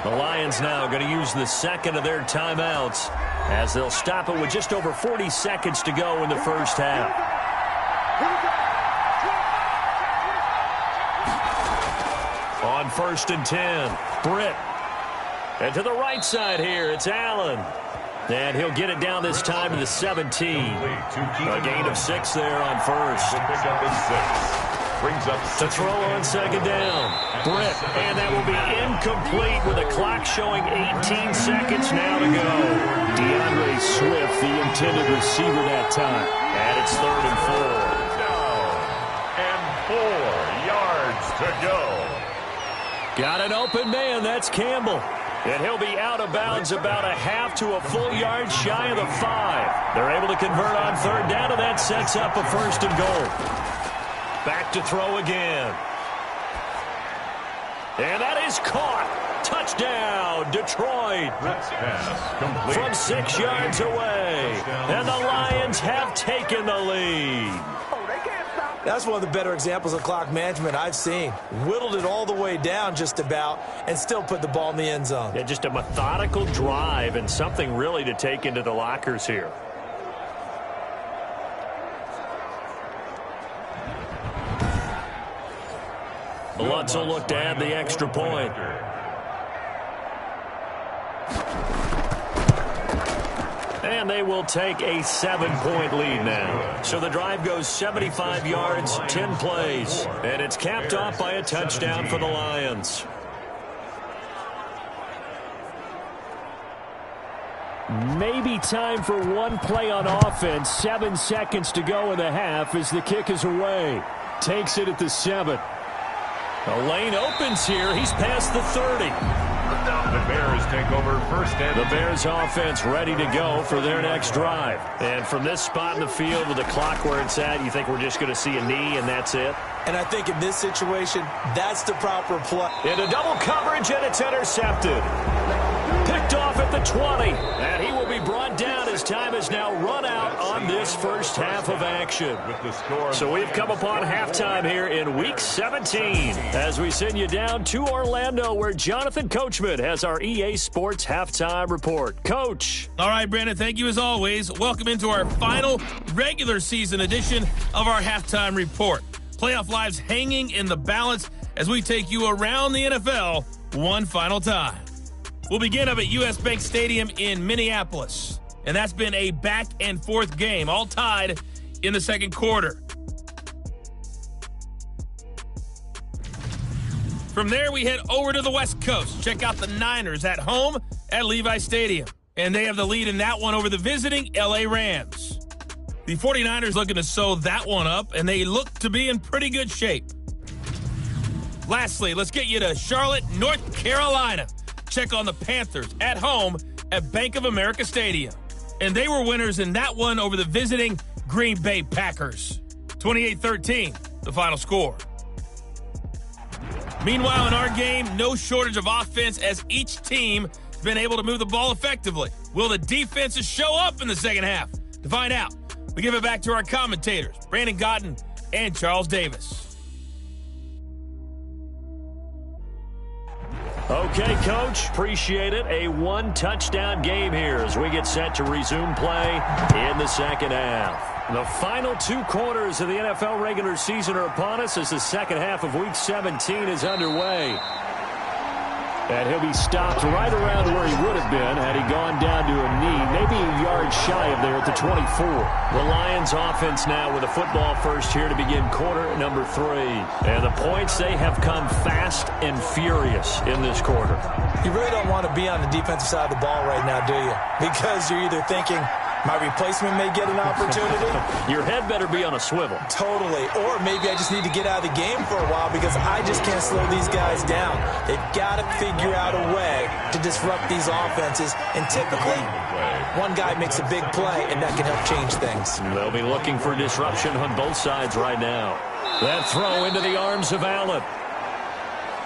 The Lions now going to use the second of their timeouts as they'll stop it with just over 40 seconds to go in the first half. On 1st and 10, Britt. And to the right side here, it's Allen. And he'll get it down this time to the 17. A gain of 6 there on first. Pick up his 6. Brings up to throw on second down. Britt, and that will be incomplete with the clock showing 18 seconds now to go. DeAndre Swift, the intended receiver that time. And it's 3rd and 4. And 4 yards to go. Got an open man. That's Campbell. And he'll be out of bounds about a half to a full yard shy of the 5. They're able to convert on 3rd down, and that sets up a 1st and goal. Back to throw again. And that is caught. Touchdown, Detroit. From 6 yards away. And the Lions have taken the lead. That's one of the better examples of clock management I've seen. Whittled it all the way down just about and still put the ball in the end zone. Yeah, just a methodical drive and something really to take into the lockers here. Lutz will look to add the extra point. And they will take a 7-point lead now. So the drive goes 75 yards, 10 plays. And it's capped off by a touchdown for the Lions. Maybe time for one play on offense. 7 seconds to go in the half as the kick is away. Takes it at the 7. The lane opens here. He's past the 30. The Bears take over 1st and 10. The Bears offense ready to go for their next drive. And from this spot in the field with the clock where it's at, you think we're just going to see a knee and that's it? And I think in this situation, that's the proper play. Into double coverage, and it's intercepted. Picked off at the 20. And he will be brought down as time is now run out on this first half of action. So we've come upon halftime here in Week 17 as we send you down to Orlando where Jonathan Coachman has our EA Sports Halftime Report. Coach. All right, Brandon, thank you as always. Welcome into our final regular season edition of our Halftime Report. Playoff lives hanging in the balance as we take you around the NFL one final time. We'll begin up at U.S. Bank Stadium in Minneapolis. And that's been a back-and-forth game, all tied in the second quarter. From there, we head over to the West Coast. Check out the Niners at home at Levi Stadium. And they have the lead in that one over the visiting L.A. Rams. The 49ers looking to sew that one up, and they look to be in pretty good shape. Lastly, let's get you to Charlotte, North Carolina. Check on the Panthers at home at Bank of America Stadium. And they were winners in that one over the visiting Green Bay Packers. 28-13, the final score. Meanwhile, in our game, no shortage of offense as each team has been able to move the ball effectively. Will the defenses show up in the second half? To find out, we give it back to our commentators, Brandon Godden and Charles Davis. Okay, Coach, appreciate it. A one-touchdown game here as we get set to resume play in the second half. The final 2 quarters of the NFL regular season are upon us as the second half of Week 17 is underway. And he'll be stopped right around where he would have been had he gone down to a knee, maybe a yard shy of there at the 24. The Lions offense now with a football first here to begin quarter number 3. And the points, they have come fast and furious in this quarter. You really don't want to be on the defensive side of the ball right now, do you? Because you're either thinking, My replacement may get an opportunity. Your head better be on a swivel. Totally. Or maybe I just need to get out of the game for a while because I just can't slow these guys down. They've got to figure out a way to disrupt these offenses. And typically, one guy makes a big play, and that can help change things. They'll be looking for disruption on both sides right now. That throw into the arms of Allen.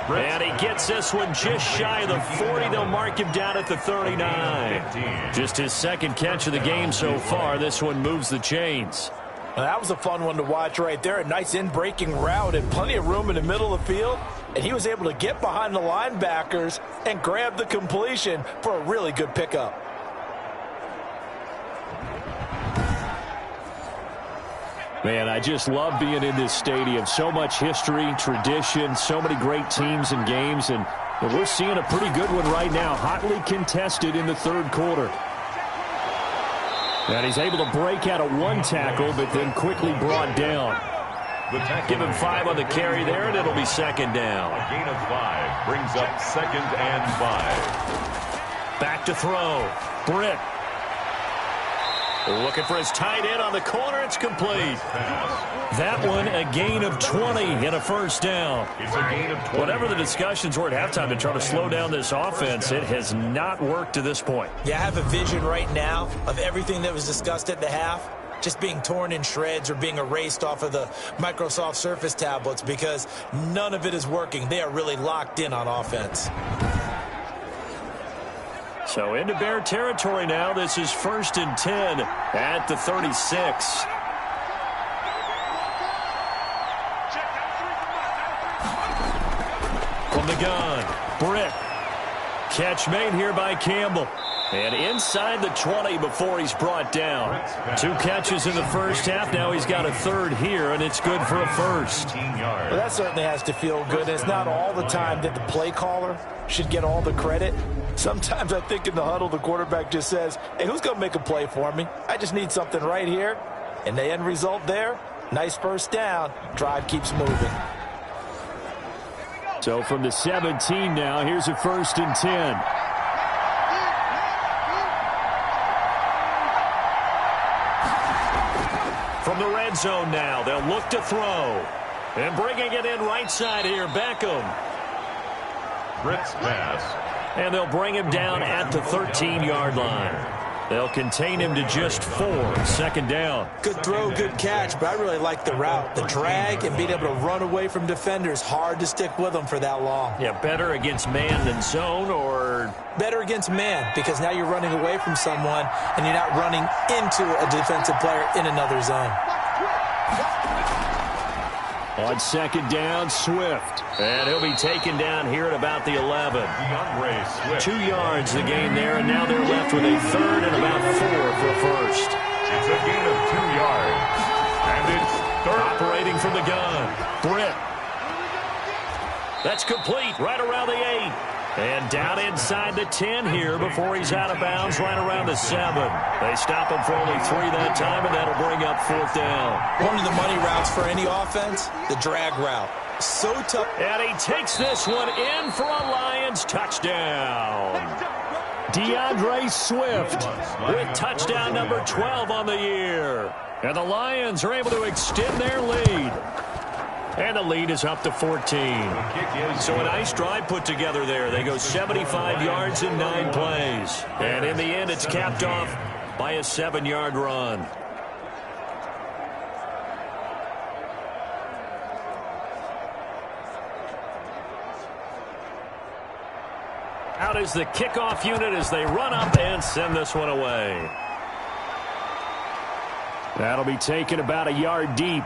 And he gets this one just shy of the 40. They'll mark him down at the 39. Just his second catch of the game so far. This one moves the chains. Well, that was a fun one to watch right there. A nice in-breaking route and plenty of room in the middle of the field. And he was able to get behind the linebackers and grab the completion for a really good pickup. Man, I just love being in this stadium. So much history, tradition, so many great teams and games, and we're seeing a pretty good one right now. Hotly contested in the third quarter. And he's able to break out of one tackle, but then quickly brought down. Give him 5 on the carry there, and it'll be second down. A gain of 5 brings up 2nd and 5. Back to throw. Britt. Looking for his tight end on the corner. It's complete. That one, a gain of 20 and a first down. It's a gain of 20. Whatever the discussions were at halftime to try to slow down this offense, it has not worked to this point. Yeah, I have a vision right now of everything that was discussed at the half just being torn in shreds or being erased off of the Microsoft Surface tablets because none of it is working. They are really locked in on offense. So into Bear territory now. This is 1st and 10 at the 36. From the gun, Britt. Catch made here by Campbell. And inside the 20 before he's brought down. 2 catches in the first half. Now he's got a third here, and it's good for a first. Well, that certainly has to feel good. It's not all the time that the play caller should get all the credit. Sometimes I think in the huddle, the quarterback just says, hey, who's going to make a play for me? I just need something right here. And the end result there, nice first down. Drive keeps moving. So from the 17 now, here's a 1st and 10. From the red zone now, they'll look to throw. And bringing it in right side here, Beckham. Britt's pass. And they'll bring him down at the 13-yard line. They'll contain him to just 4. Second down. Good throw, good catch, but I really like the route. The drag and being able to run away from defenders. Hard to stick with them for that long. Yeah, better against man than zone, or? Better against man, because now you're running away from someone and you're not running into a defensive player in another zone. On second down, Swift. And he'll be taken down here at about the 11. 2 yards the gain there, and now they're left with a third and about 4 for a first. It's a gain of 2 yards. And it's third. Operating from the gun, Britt. That's complete right around the 8. And down inside the 10 here before he's out of bounds right around the 7. They stop him for only 3 that time, and that'll bring up 4th down. One of the money routes for any offense, the drag route. So tough. And he takes this one in for a Lions touchdown. DeAndre Swift with touchdown number 12 on the year. And the Lions are able to extend their lead. And the lead is up to 14. So a nice drive put together there. They go 75 yards in 9 plays. And in the end, it's capped off by a 7-yard run. Out is the kickoff unit as they run up and send this one away. That'll be taken about a yard deep.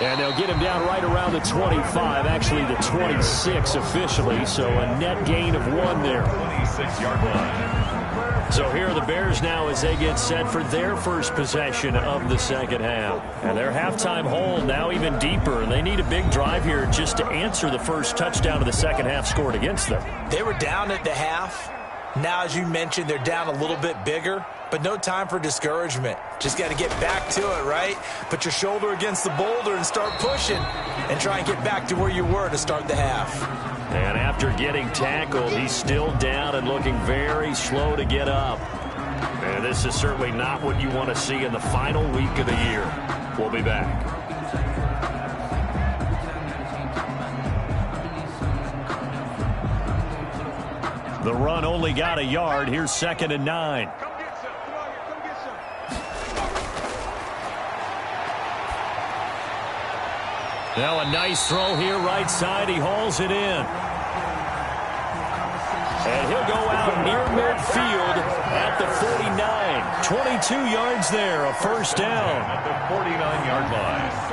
And they'll get him down right around the 25, actually the 26 officially, so a net gain of 1 there. 26-yard line. So here are the Bears now as they get set for their first possession of the second half. And their halftime hole now even deeper, and they need a big drive here just to answer the first touchdown of the second half scored against them. They were down at the half. Now, as you mentioned, they're down a little bit bigger, but no time for discouragement. Just got to get back to it, right? Put your shoulder against the boulder and start pushing and try and get back to where you were to start the half. And after getting tackled, he's still down and looking very slow to get up. And this is certainly not what you want to see in the final week of the year. We'll be back. The run only got a yard. Here's 2nd and 9. Now a nice throw here right side. He hauls it in. And he'll go out near midfield at the 49. 22 yards there, a first down. At the 49-yard line.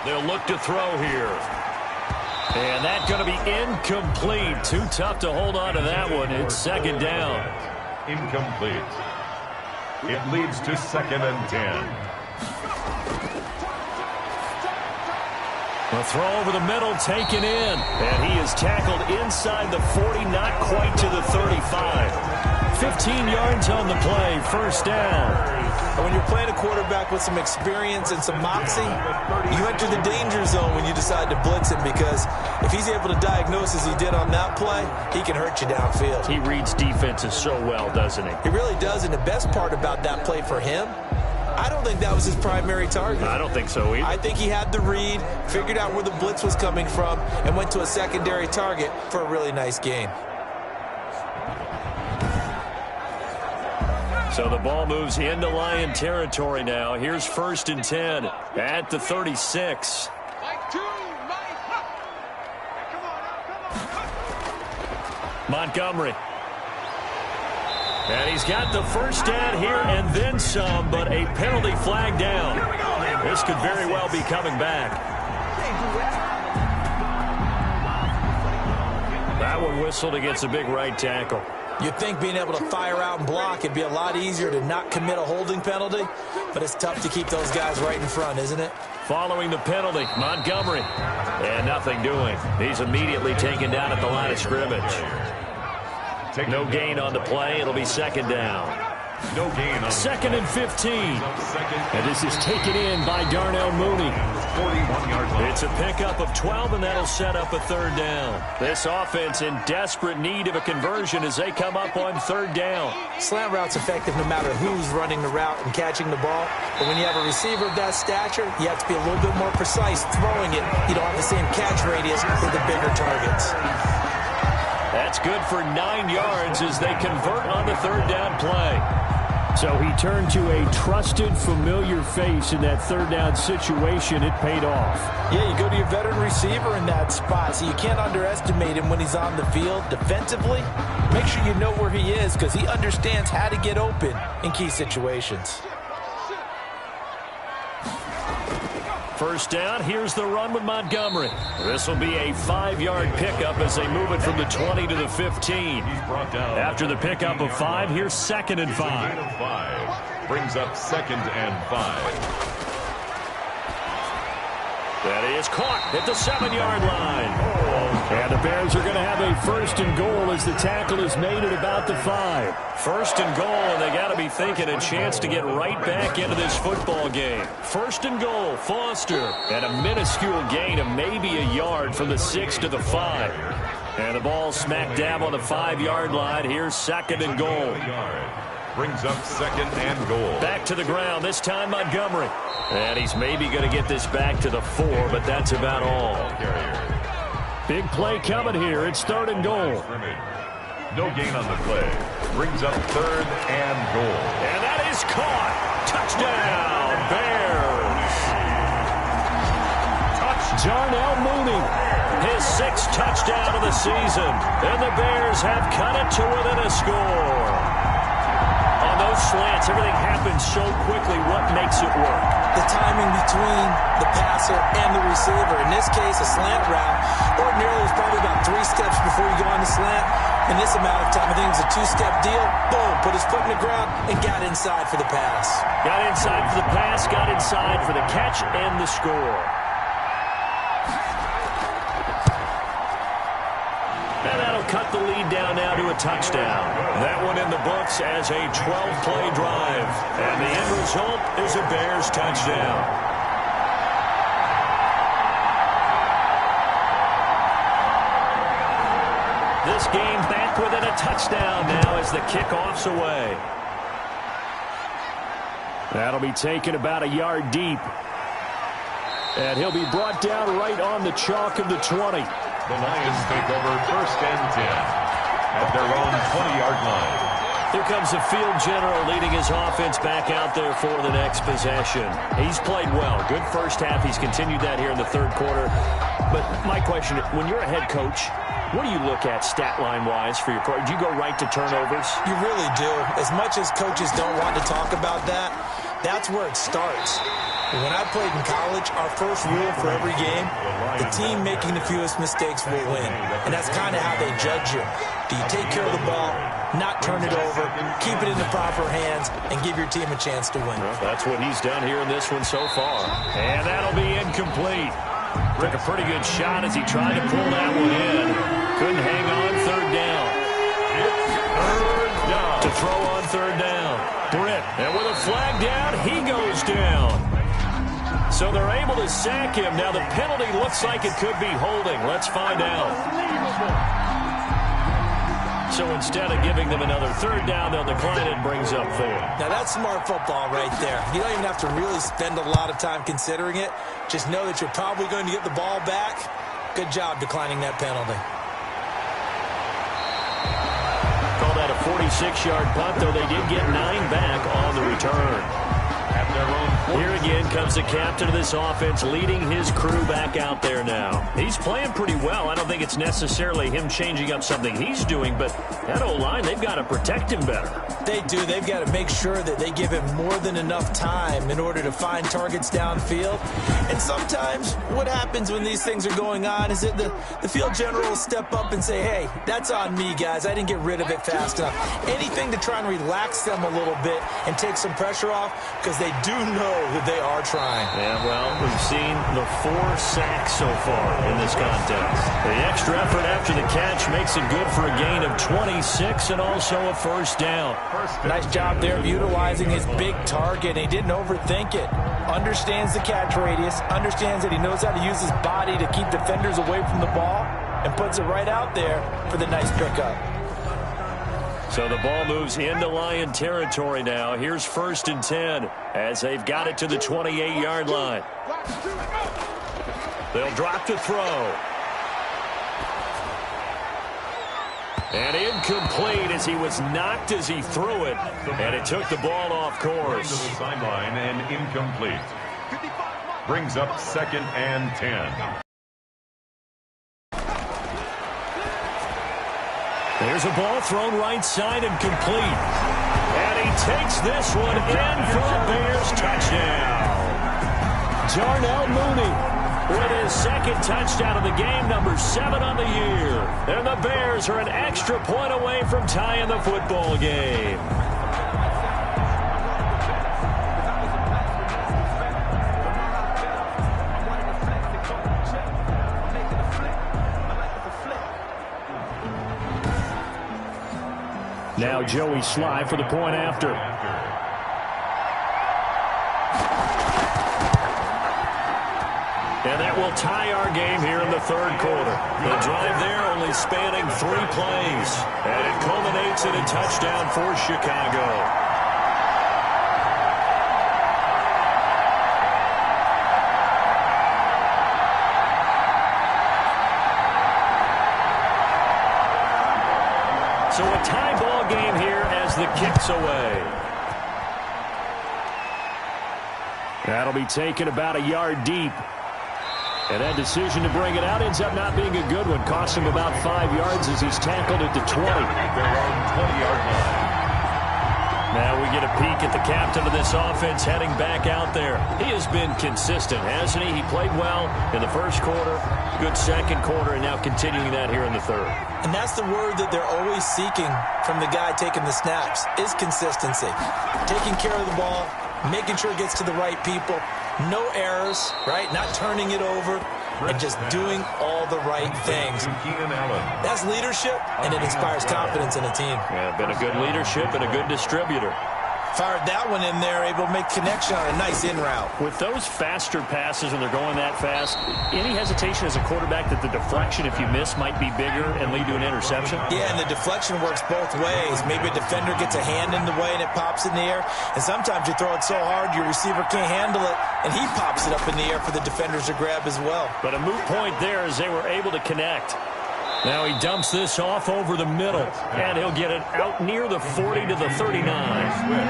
They'll look to throw here. And that's going to be incomplete. Too tough to hold on to that one. It's 2nd down. Incomplete. It leads to 2nd and 10. A throw over the middle, taken in. And he is tackled inside the 40, not quite to the 35. 15 yards on the play, first down. And when you're playing a quarterback with some experience and some moxie, you enter the danger zone when you decide to blitz him, because if he's able to diagnose as he did on that play, he can hurt you downfield. He reads defenses so well, doesn't he? He really does, and the best part about that play for him, I don't think that was his primary target. I don't think so either. I think he had the read, figured out where the blitz was coming from, and went to a secondary target for a really nice gain. So the ball moves into Lion territory now. Here's 1st and 10 at the 36. Montgomery. And he's got the first down here and then some, but a penalty flag down. This could very well be coming back. That one whistled against a big right tackle. You'd think being able to fire out and block, it'd be a lot easier to not commit a holding penalty, but it's tough to keep those guys right in front, isn't it? Following the penalty, Montgomery. And nothing doing. He's immediately taken down at the line of scrimmage. No gain on the play. It'll be 2nd down. No gain on 2nd and 15. And this is taken in by Darnell Mooney. 41-yard line. It's a pickup of 12, and that'll set up a 3rd down. This offense in desperate need of a conversion as they come up on 3rd down. Slant route's effective no matter who's running the route and catching the ball. But when you have a receiver of that stature, you have to be a little bit more precise throwing it. You don't have the same catch radius with the bigger targets. That's good for 9 yards as they convert on the 3rd down play. So he turned to a trusted, familiar face in that 3rd down situation. It paid off. Yeah, you go to your veteran receiver in that spot, so you can't underestimate him when he's on the field defensively. Make sure you know where he is, because he understands how to get open in key situations. First down, here's the run with Montgomery. This will be a 5-yard pickup as they move it from the 20 to the 15. After the pickup of 5, here's 2nd and 5. Brings up 2nd and 5. That is caught at the 7-yard line. And the Bears are going to have a 1st and goal as the tackle is made at about the 5. 1st and goal, and they got to be thinking a chance to get right back into this football game. 1st and goal, Foster. And a minuscule gain of maybe a yard from the 6 to the 5. And the ball smack dab on the 5-yard line. Here's 2nd and goal. Brings up 2nd and goal. Back to the ground, this time Montgomery. And he's maybe going to get this back to the 4, but that's about all. Big play coming here. It's 3rd and goal. No gain on the play. Brings up 3rd and goal. And that is caught. Touchdown, Bears. Darnell Mooney, his 6th touchdown of the season. And the Bears have cut it to within a score. On those slants, everything happens so quickly. What makes it work? The timing between the pass passer and the receiver. In this case, a slant route. Ordinarily, it's probably about 3 steps before you go on the slant. In this amount of time, I think it was a 2-step deal. Boom, put his foot in the ground and got inside for the pass. Got inside for the pass, got inside for the catch and the score. And that'll cut the lead down now to a touchdown. That one in the books as a 12-play drive. And the end result is a Bears touchdown. This game back within a touchdown now as the kickoff's away. That'll be taken about a yard deep. And he'll be brought down right on the chalk of the 20. The Lions take over 1st and 10 at their own 20-yard line. Here comes the field general leading his offense back out there for the next possession. He's played well. Good first half. He's continued that here in the 3rd quarter. But my question, when you're a head coach, what do you look at stat line-wise for your pro? Do you go right to turnovers? You really do. As much as coaches don't want to talk about that, that's where it starts. When I played in college, our first rule for every game, the team making the fewest mistakes will win. And that's kind of how they judge you. Do you take care of the ball, not turn it over, keep it in the proper hands, and give your team a chance to win? Well, that's what he's done here in this one so far. And that'll be incomplete. Rick, a pretty good shot as he tried to pull that one in. Couldn't hang on 3rd down. It's 3rd down. To throw on 3rd down. Britt, and with a flag down, he goes down. So they're able to sack him. Now the penalty looks like it could be holding. Let's find out. So instead of giving them another 3rd down, they'll decline it and brings up 4. Now that's smart football right there. You don't even have to really spend a lot of time considering it. Just know that you're probably going to get the ball back. Good job declining that penalty. Call that a 46-yard punt, though they did get 9 back on the return. At their own 40. Here again comes the captain of this offense leading his crew back out there now. He's playing pretty well. I don't think it's necessarily him changing up something he's doing, but that O-line, they've got to protect him better. They do. They've got to make sure that they give him more than enough time in order to find targets downfield. And sometimes what happens when these things are going on is that the field general will step up and say, hey, that's on me, guys. I didn't get rid of it fast enough. Anything to try and relax them a little bit and take some pressure off, because they do know that they are trying. Yeah, well, we've seen the 4 sacks so far in this contest. The extra effort after the catch makes it good for a gain of 26 and also a 1st down. Nice job there of utilizing his big target. He didn't overthink it. Understands the catch radius, understands that he knows how to use his body to keep defenders away from the ball, and puts it right out there for the nice pickup. So the ball moves into Lion territory now. Here's 1st and 10 as they've got it to the 28-yard line. They'll drop to throw. And incomplete as he was knocked as he threw it. And it took the ball off course. To the sideline and incomplete. Brings up 2nd and 10. There's a ball thrown right side and complete. And he takes this one in for a Bears touchdown. Darnell Mooney with his 2nd touchdown of the game, number 7 on the year. And the Bears are an extra point away from tying the football game. Now Joey Sly for the point after. And that will tie our game here in the 3rd quarter. The drive there only spanning 3 plays. And it culminates in a touchdown for Chicago. So a tie ball game here as the kick's away. That'll be taken about a yard deep. And that decision to bring it out ends up not being a good one. Costs him about 5 yards as he's tackled at the 20. Their own 20-yard line. Now we get a peek at the captain of this offense heading back out there. He has been consistent, hasn't he? He played well in the first quarter, good second quarter, and now continuing that here in the third. And that's the word that they're always seeking from the guy taking the snaps, is consistency. Taking care of the ball, making sure it gets to the right people, no errors, right? Not turning it over, and just doing all the right things. That's leadership, and it inspires confidence in a team. Yeah, been a good leadership and a good distributor. Fired that one in there, able to make connection on a nice in route. With those faster passes when they're going that fast, any hesitation as a quarterback that the deflection, if you miss, might be bigger and lead to an interception? Yeah, and the deflection works both ways. Maybe a defender gets a hand in the way and it pops in the air. And sometimes you throw it so hard your receiver can't handle it, and he pops it up in the air for the defenders to grab as well. But a moot point there as they were able to connect. Now he dumps this off over the middle, and he'll get it out near the 40 to the 39.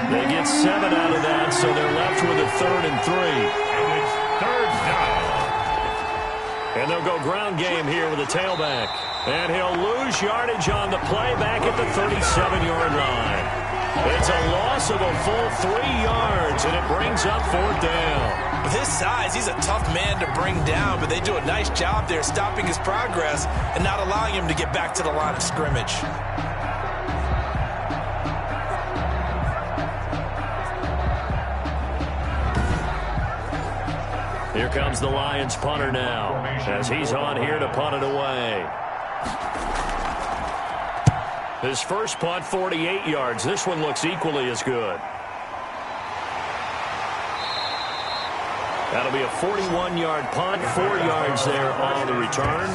They get 7 out of that, so they're left with a 3rd and 3. And it's third down. And they'll go ground game here with a tailback. And he'll lose yardage on the play back at the 37-yard line. It's a loss of a full 3 yards, and it brings up 4th down. With his size, he's a tough man to bring down, but they do a nice job there stopping his progress and not allowing him to get back to the line of scrimmage. Here comes the Lions punter now, as he's on here to punt it away. His first punt, 48 yards. This one looks equally as good. That'll be a 41-yard punt, 4 yards there on the return.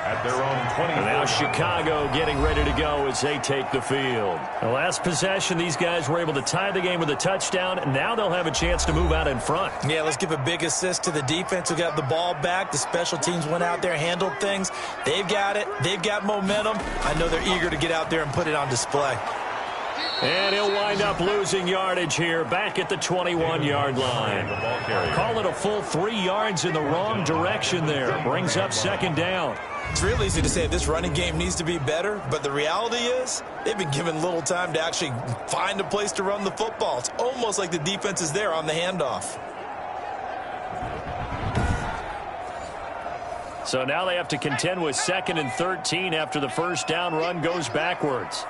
At their own 20. And now Chicago getting ready to go as they take the field. The last possession, these guys were able to tie the game with a touchdown, and now they'll have a chance to move out in front. Yeah, let's give a big assist to the defense who got the ball back. The special teams went out there, handled things. They've got it. They've got momentum. I know they're eager to get out there and put it on display. And he'll wind up losing yardage here back at the 21-yard line. Call it a full 3 yards in the wrong direction there. Brings up 2nd down. It's real easy to say this running game needs to be better, but the reality is they've been given little time to actually find a place to run the football. It's almost like the defense is there on the handoff. So now they have to contend with 2nd and 13 after the first down run goes backwards.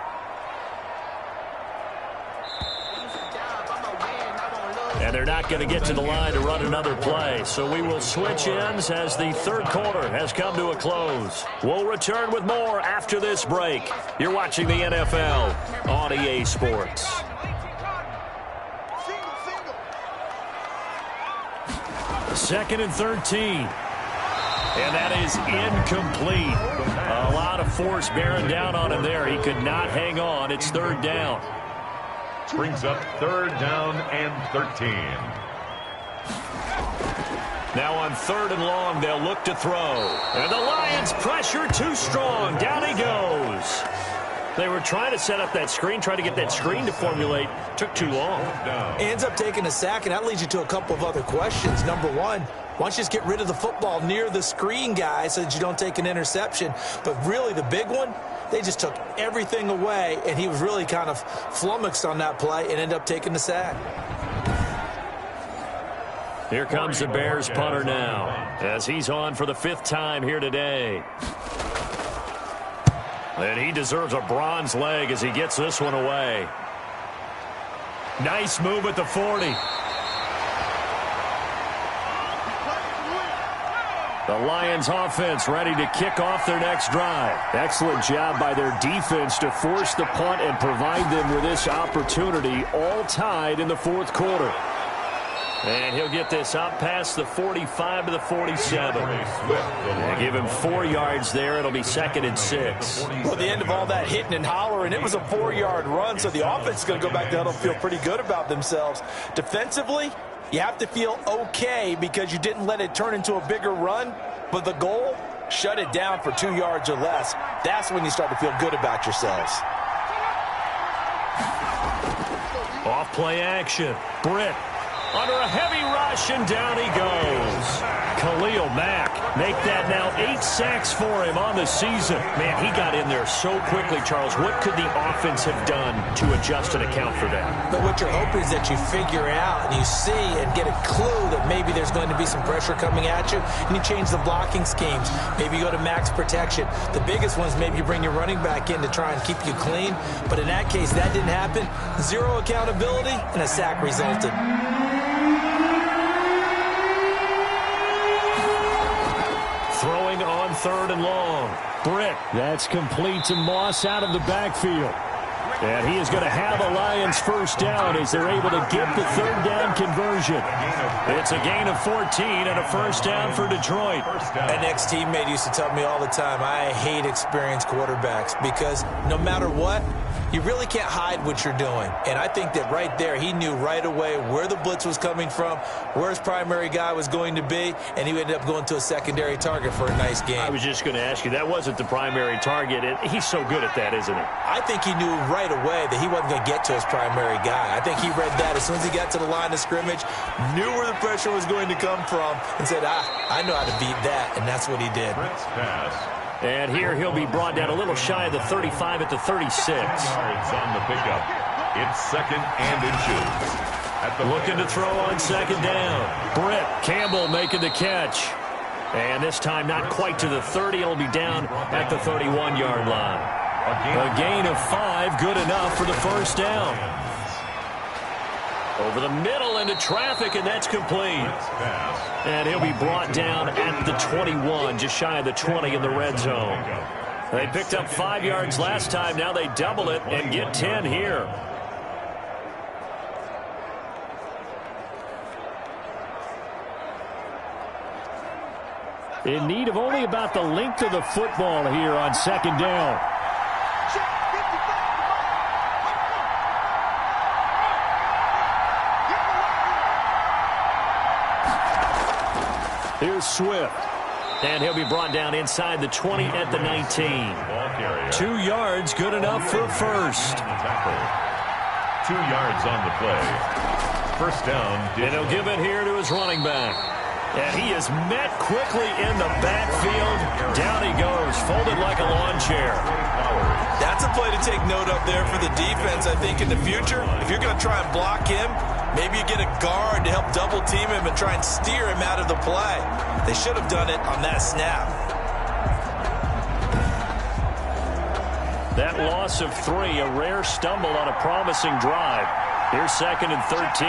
And they're not going to get to the line to run another play. So we will switch ends as the third quarter has come to a close. We'll return with more after this break. You're watching the NFL on EA Sports. Second and 13. And that is incomplete. A lot of force bearing down on him there. He could not hang on. It's 3rd down. Brings up 3rd down and 13. Now on 3rd and long, they'll look to throw. And the Lions pressure too strong. Down he goes. They were trying to set up that screen, try to get that screen to formulate. Took too long. He ends up taking a sack, and that leads you to a couple of other questions. Number one, why don't you just get rid of the football near the screen guy so that you don't take an interception? But really the big one, they just took everything away, and he was really kind of flummoxed on that play and ended up taking the sack. Here comes the Bears punter now as he's on for the 5th time here today. And he deserves a bronze leg as he gets this one away. Nice move at the 40. The Lions offense ready to kick off their next drive. Excellent job by their defense to force the punt and provide them with this opportunity, all tied in the 4th quarter. And he'll get this up past the 45 to the 47. They give him 4 yards there. It'll be 2nd and 6. Well, the end of all that hitting and hollering, it was a 4-yard run, so the offense is going to go back there and feel pretty good about themselves. Defensively, you have to feel okay because you didn't let it turn into a bigger run, but the goal, shut it down for 2 yards or less. That's when you start to feel good about yourselves. Off play action. Britt under a heavy rush, and down he goes. Khalil Mack make that now 8 sacks for him on the season. Man, he got in there so quickly, Charles. What could the offense have done to adjust and account for that? But what you're hoping is that you figure out and you see and get a clue that maybe there's going to be some pressure coming at you, and you change the blocking schemes. Maybe you go to max protection. The biggest ones, maybe you bring your running back in to try and keep you clean. But in that case, that didn't happen. Zero accountability, and a sack resulted. Throwing on 3rd and long. Britt. That's complete to Moss out of the backfield. And he is going to have a Lions first down as they're able to get the 3rd down conversion. It's a gain of 14 and a first down for Detroit. An ex-teammate used to tell me all the time, I hate experienced quarterbacks because no matter what, you really can't hide what you're doing. And I think that right there, he knew right away where the blitz was coming from, where his primary guy was going to be, and he ended up going to a secondary target for a nice game. I was just going to ask you, that wasn't the primary target. He's so good at that, isn't he? I think he knew right away that he wasn't going to get to his primary guy. I think he read that as soon as he got to the line of scrimmage, knew where the pressure was going to come from, and said, I know how to beat that, and that's what he did. And here he'll be brought down a little shy of the 35 at the 36. Yards on the pickup. It's 2nd and inches. Looking to throw on 2nd down. Britt Campbell making the catch. And this time not quite to the 30. It'll be down at the 31-yard line. A gain of 5, good enough for the first down. Over the middle into traffic, and that's complete. And he'll be brought down at the 21, just shy of the 20 in the red zone. They picked up 5 yards last time. Now they double it and get 10 here. In need of only about the length of the football here on 2nd down. Here's Swift. And he'll be brought down inside the 20 at the 19. 2 yards, good enough for a first. 2 yards on the play. First down. And he'll give it here to his running back. And he is met quickly in the backfield. Down he goes, folded like a lawn chair. That's a play to take note of there for the defense, I think, in the future. If you're going to try and block him, maybe you get a guard to help double team him and try and steer him out of the play. They should have done it on that snap. That loss of 3, a rare stumble on a promising drive. Here's 2nd and 13.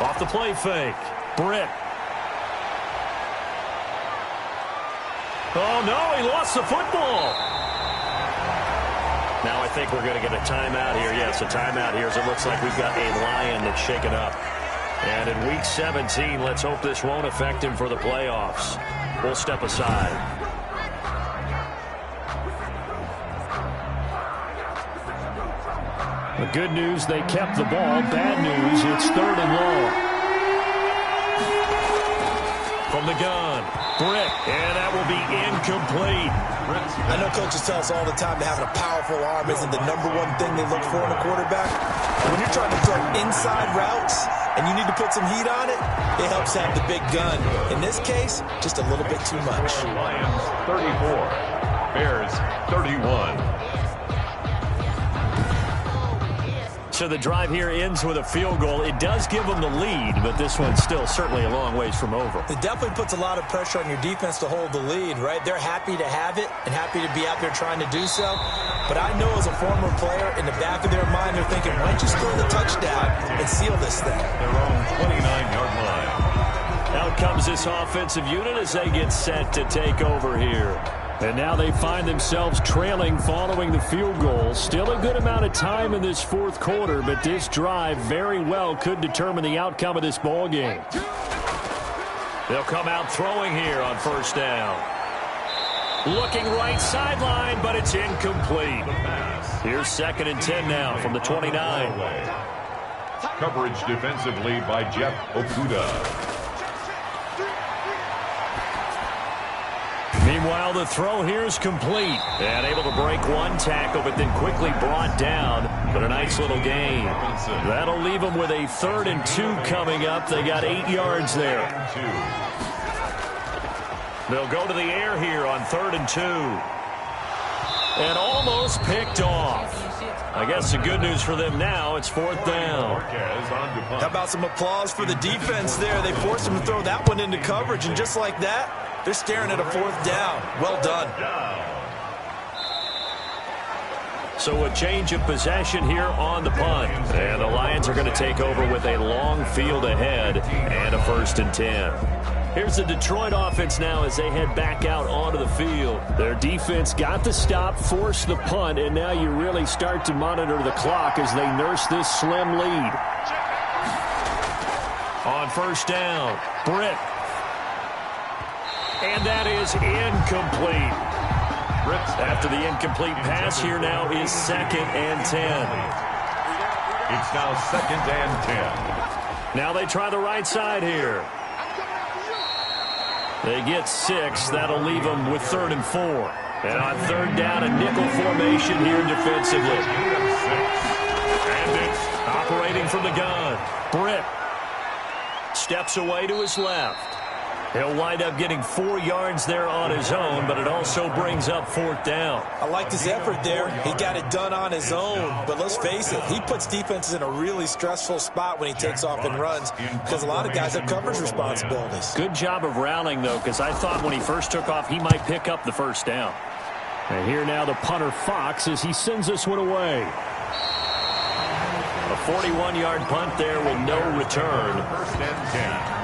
Off the play fake. Britt. Oh, no, he lost the football. Now I think we're going to get a timeout here. Yes, a timeout here as it looks like we've got a Lion that's shaken up. And in Week 17, let's hope this won't affect him for the playoffs. We'll step aside. The good news, they kept the ball. Bad news, it's 3rd and long. From the gun, Britt, and that will be incomplete. I know coaches tell us all the time that having a powerful arm isn't the #1 thing they look for in a quarterback. But when you're trying to throw inside routes and you need to put some heat on it, it helps have the big gun. In this case, just a little bit too much. Lions 34, Bears 31. So the drive here ends with a field goal. It does give them the lead, but this one's still certainly a long ways from over. It definitely puts a lot of pressure on your defense to hold the lead, right? They're happy to have it and happy to be out there trying to do so. But I know as a former player, in the back of their mind, they're thinking, why don't you score the touchdown and seal this thing? Their own 29-yard line. Out comes this offensive unit as they get set to take over here. And now they find themselves trailing following the field goal. Still a good amount of time in this 4th quarter, but this drive very well could determine the outcome of this ball game. They'll come out throwing here on 1st down. Looking right sideline, but it's incomplete. Here's 2nd and 10 now from the 29. Coverage defensively by Jeff Okuda. Meanwhile, the throw here is complete. And able to break one tackle, but then quickly brought down. But a nice little gain. That'll leave them with a 3rd and 2 coming up. They got 8 yards there. They'll go to the air here on 3rd and 2. And almost picked off. I guess the good news for them now, it's 4th down. How about some applause for the defense there? They forced him to throw that one into coverage, and just like that, they're staring at a 4th down. Well done. So a change of possession here on the punt. And the Lions are going to take over with a long field ahead and a 1st and 10. Here's the Detroit offense now as they head back out onto the field. Their defense got the stop, forced the punt, and now you really start to monitor the clock as they nurse this slim lead. On 1st down, Britt. And that is incomplete. After the incomplete pass, here now is 2nd and 10. It's now 2nd and 10. Now they try the right side here. They get 6. That'll leave them with 3rd and 4. And on 3rd down, a nickel formation here defensively. And it's operating from the gun. Britt steps away to his left. He'll wind up getting 4 yards there on his own, but it also brings up 4th down. I liked his effort there. He got it done on his own. But let's face it, he puts defenses in a really stressful spot when he takes off and runs because a lot of guys have coverage responsibilities. Good job of rallying, though, because I thought when he first took off, he might pick up the 1st down. And here now the punter Fox as he sends this one away. A 41-yard punt there with no return. 1st and 10.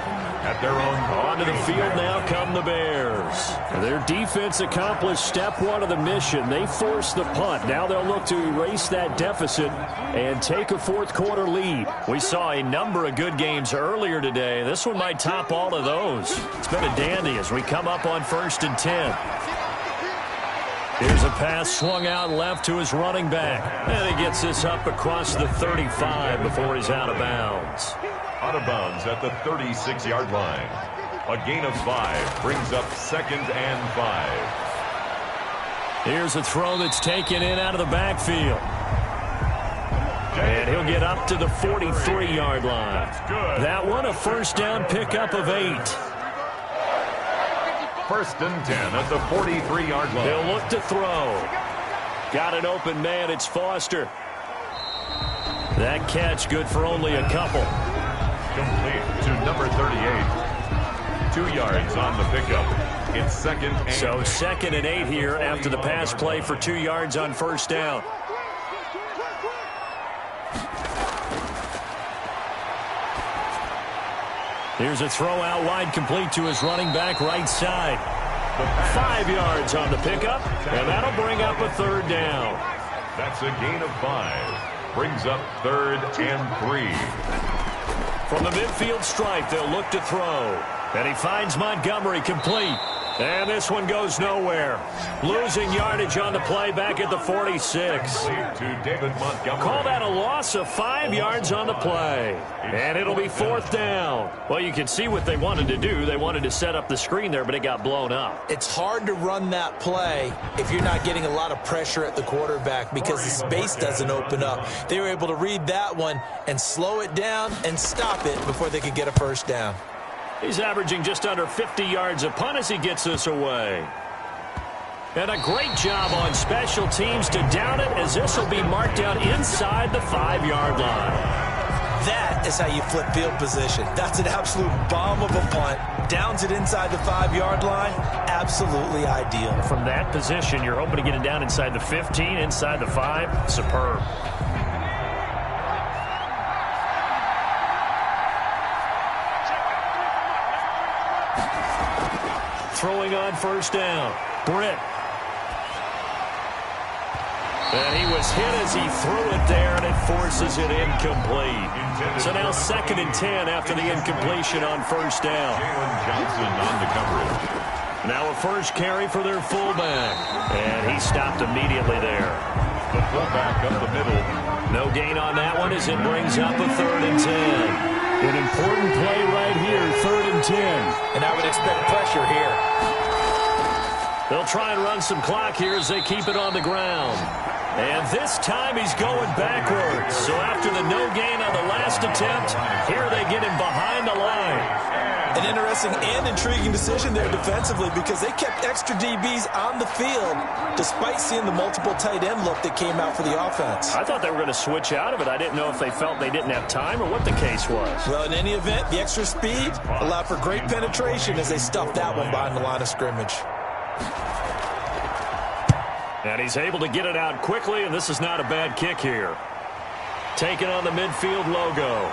At their own. Onto the field now come the Bears. Their defense accomplished step 1 of the mission. They forced the punt. Now they'll look to erase that deficit and take a 4th quarter lead. We saw a number of good games earlier today. This one might top all of those. It's been a dandy as we come up on 1st and 10. Here's a pass swung out left to his running back. And he gets this up across the 35 before he's out of bounds. Out of bounds at the 36-yard line. A gain of 5 brings up 2nd and 5. Here's a throw that's taken in out of the backfield. And he'll get up to the 43-yard line. That one a 1st down pickup of 8. 1st and 10 at the 43-yard line. He'll look to throw. Got an open man. It's Foster. That catch good for only a couple. Complete to number 38. 2 yards on the pickup. It's 2nd and 8. So 2nd and 8 here after the pass play for 2 yards on 1st down. Here's a throw out wide complete to his running back right side. 5 yards on the pickup, and that'll bring up a 3rd down. That's a gain of 5. Brings up 3rd and 3. From the midfield stripe, they'll look to throw. And he finds Montgomery complete. And this one goes nowhere. Losing yardage on the play back at the 46. To David Montgomery. Call that a loss of 5 yards on the play. And it'll be 4th down. Well, you can see what they wanted to do. They wanted to set up the screen there, but it got blown up. It's hard to run that play if you're not getting a lot of pressure at the quarterback because the space doesn't open up. They were able to read that one and slow it down and stop it before they could get a 1st down. He's averaging just under 50 yards a punt as he gets this away. And a great job on special teams to down it as this will be marked out inside the 5-yard line. That is how you flip field position. That's an absolute bomb of a punt. Downs it inside the 5-yard line. Absolutely ideal. From that position, you're hoping to get it down inside the 15, inside the 5. Superb. Throwing on 1st down. Britt. And he was hit as he threw it there, and it forces it incomplete. So now 2nd and 10 after the incompletion on 1st down. Jalen Johnson on the coverage. Now a 1st carry for their fullback. And he stopped immediately there. The fullback up the middle. No gain on that one as it brings up a 3rd and 10. An important play right here, 3rd and 10. And I would expect pressure here. They'll try and run some clock here as they keep it on the ground. And this time he's going backwards. So after the no gain on the last attempt, here they get him behind the line. An interesting and intriguing decision there defensively because they kept extra DBs on the field despite seeing the multiple tight end look that came out for the offense. I thought they were going to switch out of it. I didn't know if they felt they didn't have time or what the case was. Well, in any event, the extra speed allowed for great penetration as they stuffed that one behind the line of scrimmage. And he's able to get it out quickly, and this is not a bad kick here. Taking on the midfield logo.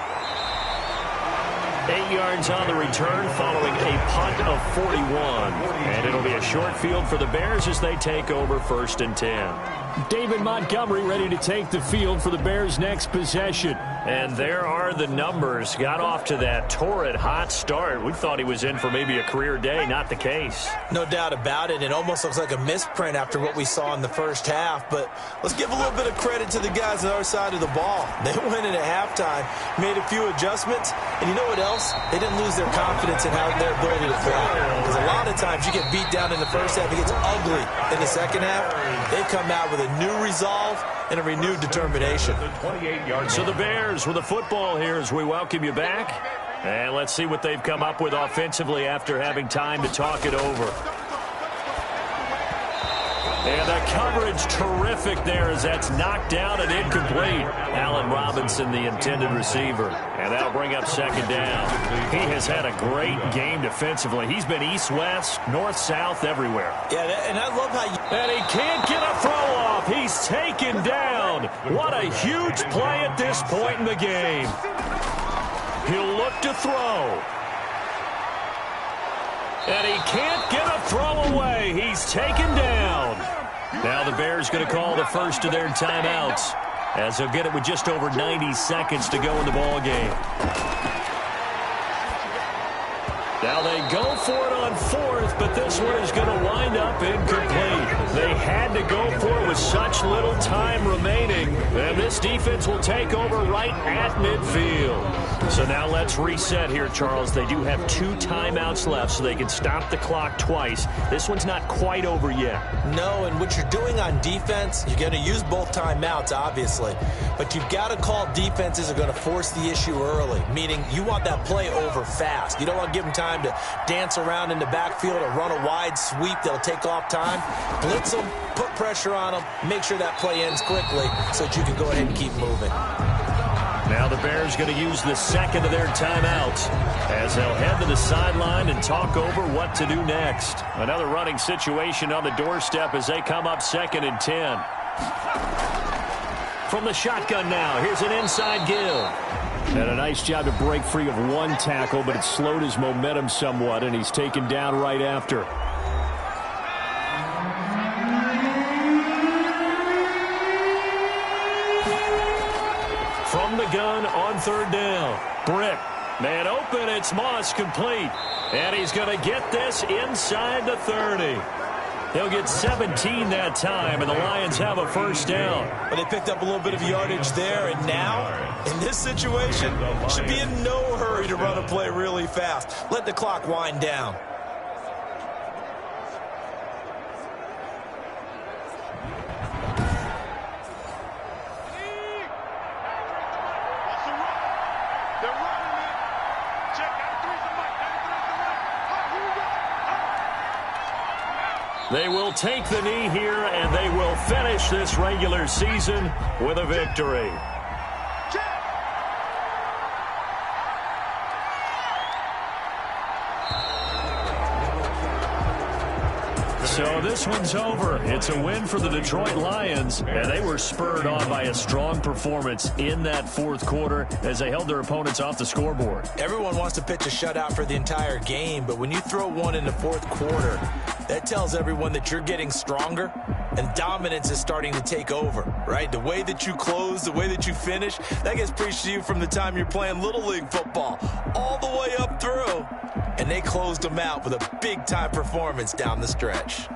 8 yards on the return following a punt of 41. And it'll be a short field for the Bears as they take over 1st and 10. David Montgomery ready to take the field for the Bears' next possession. And there are the numbers. Got off to that torrid hot start. We thought he was in for maybe a career day. Not the case. No doubt about it. It almost looks like a misprint after what we saw in the first half. But let's give a little bit of credit to the guys on our side of the ball. They went in at halftime, made a few adjustments, and you know what else? They didn't lose their confidence in how their ability to play. Because a lot of times you get beat down in the first half, it gets ugly in the second half. They come out with a new resolve and a renewed determination. So the Bears with the football here as we welcome you back. And let's see what they've come up with offensively after having time to talk it over. And the coverage terrific there as that's knocked down and incomplete. Allen Robinson, the intended receiver. And that'll bring up 2nd down. He has had a great game defensively. He's been east-west, north-south, everywhere. Yeah, and I love how And he can't get a throw off. He's taken down. What a huge play at this point in the game. He'll look to throw. And he can't get a throw away. He's taken down. Now the Bears going to call the first of their timeouts as they'll get it with just over 90 seconds to go in the ball game. Now they go for it on 4th, but this one is going to wind up incomplete. They had to go for it with such little time remaining, and this defense will take over right at midfield. So now let's reset here, Charles. They do have 2 timeouts left, so they can stop the clock twice. This one's not quite over yet. No, and what you're doing on defense, you're going to use both timeouts, obviously. But you've got to call defenses are going to force the issue early, meaning you want that play over fast. You don't want to give them time to dance around in the backfield or run a wide sweep that'll take off time. Blitz them, put pressure on them, make sure that play ends quickly so that you can go ahead and keep moving. Now the Bears going to use the 2nd of their timeouts as they'll head to the sideline and talk over what to do next. Another running situation on the doorstep as they come up 2nd and 10. From the shotgun now, here's an inside give. And a nice job to break free of one tackle, but it slowed his momentum somewhat, and he's taken down right after. From the gun on 3rd down. Britt, man open, it's Moss complete. And he's going to get this inside the 30. They'll get 17 that time, and the Lions have a 1st down. But they picked up a little bit of yardage there, and now, in this situation, should be in no hurry to run a play really fast. Let the clock wind down. They will take the knee here, and they will finish this regular season with a victory. So this one's over. It's a win for the Detroit Lions, and they were spurred on by a strong performance in that 4th quarter as they held their opponents off the scoreboard. Everyone wants to pitch a shutout for the entire game, but when you throw one in the 4th quarter, that tells everyone that you're getting stronger and dominance is starting to take over, right? The way that you close, the way that you finish, that gets preached to you from the time you're playing Little League football all the way up through. And they closed them out with a big-time performance down the stretch.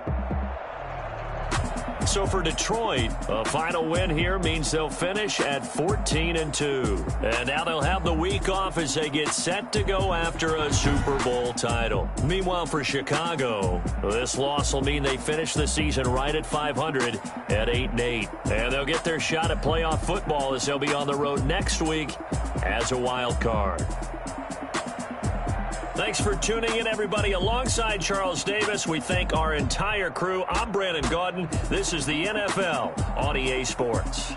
So for Detroit, a final win here means they'll finish at 14-2. And now they'll have the week off as they get set to go after a Super Bowl title. Meanwhile, for Chicago, this loss will mean they finish the season right at 500 at 8-8. And they'll get their shot at playoff football as they'll be on the road next week as a wild card. Thanks for tuning in, everybody. Alongside Charles Davis, we thank our entire crew. I'm Brandon Gaudin. This is the NFL on EA Sports.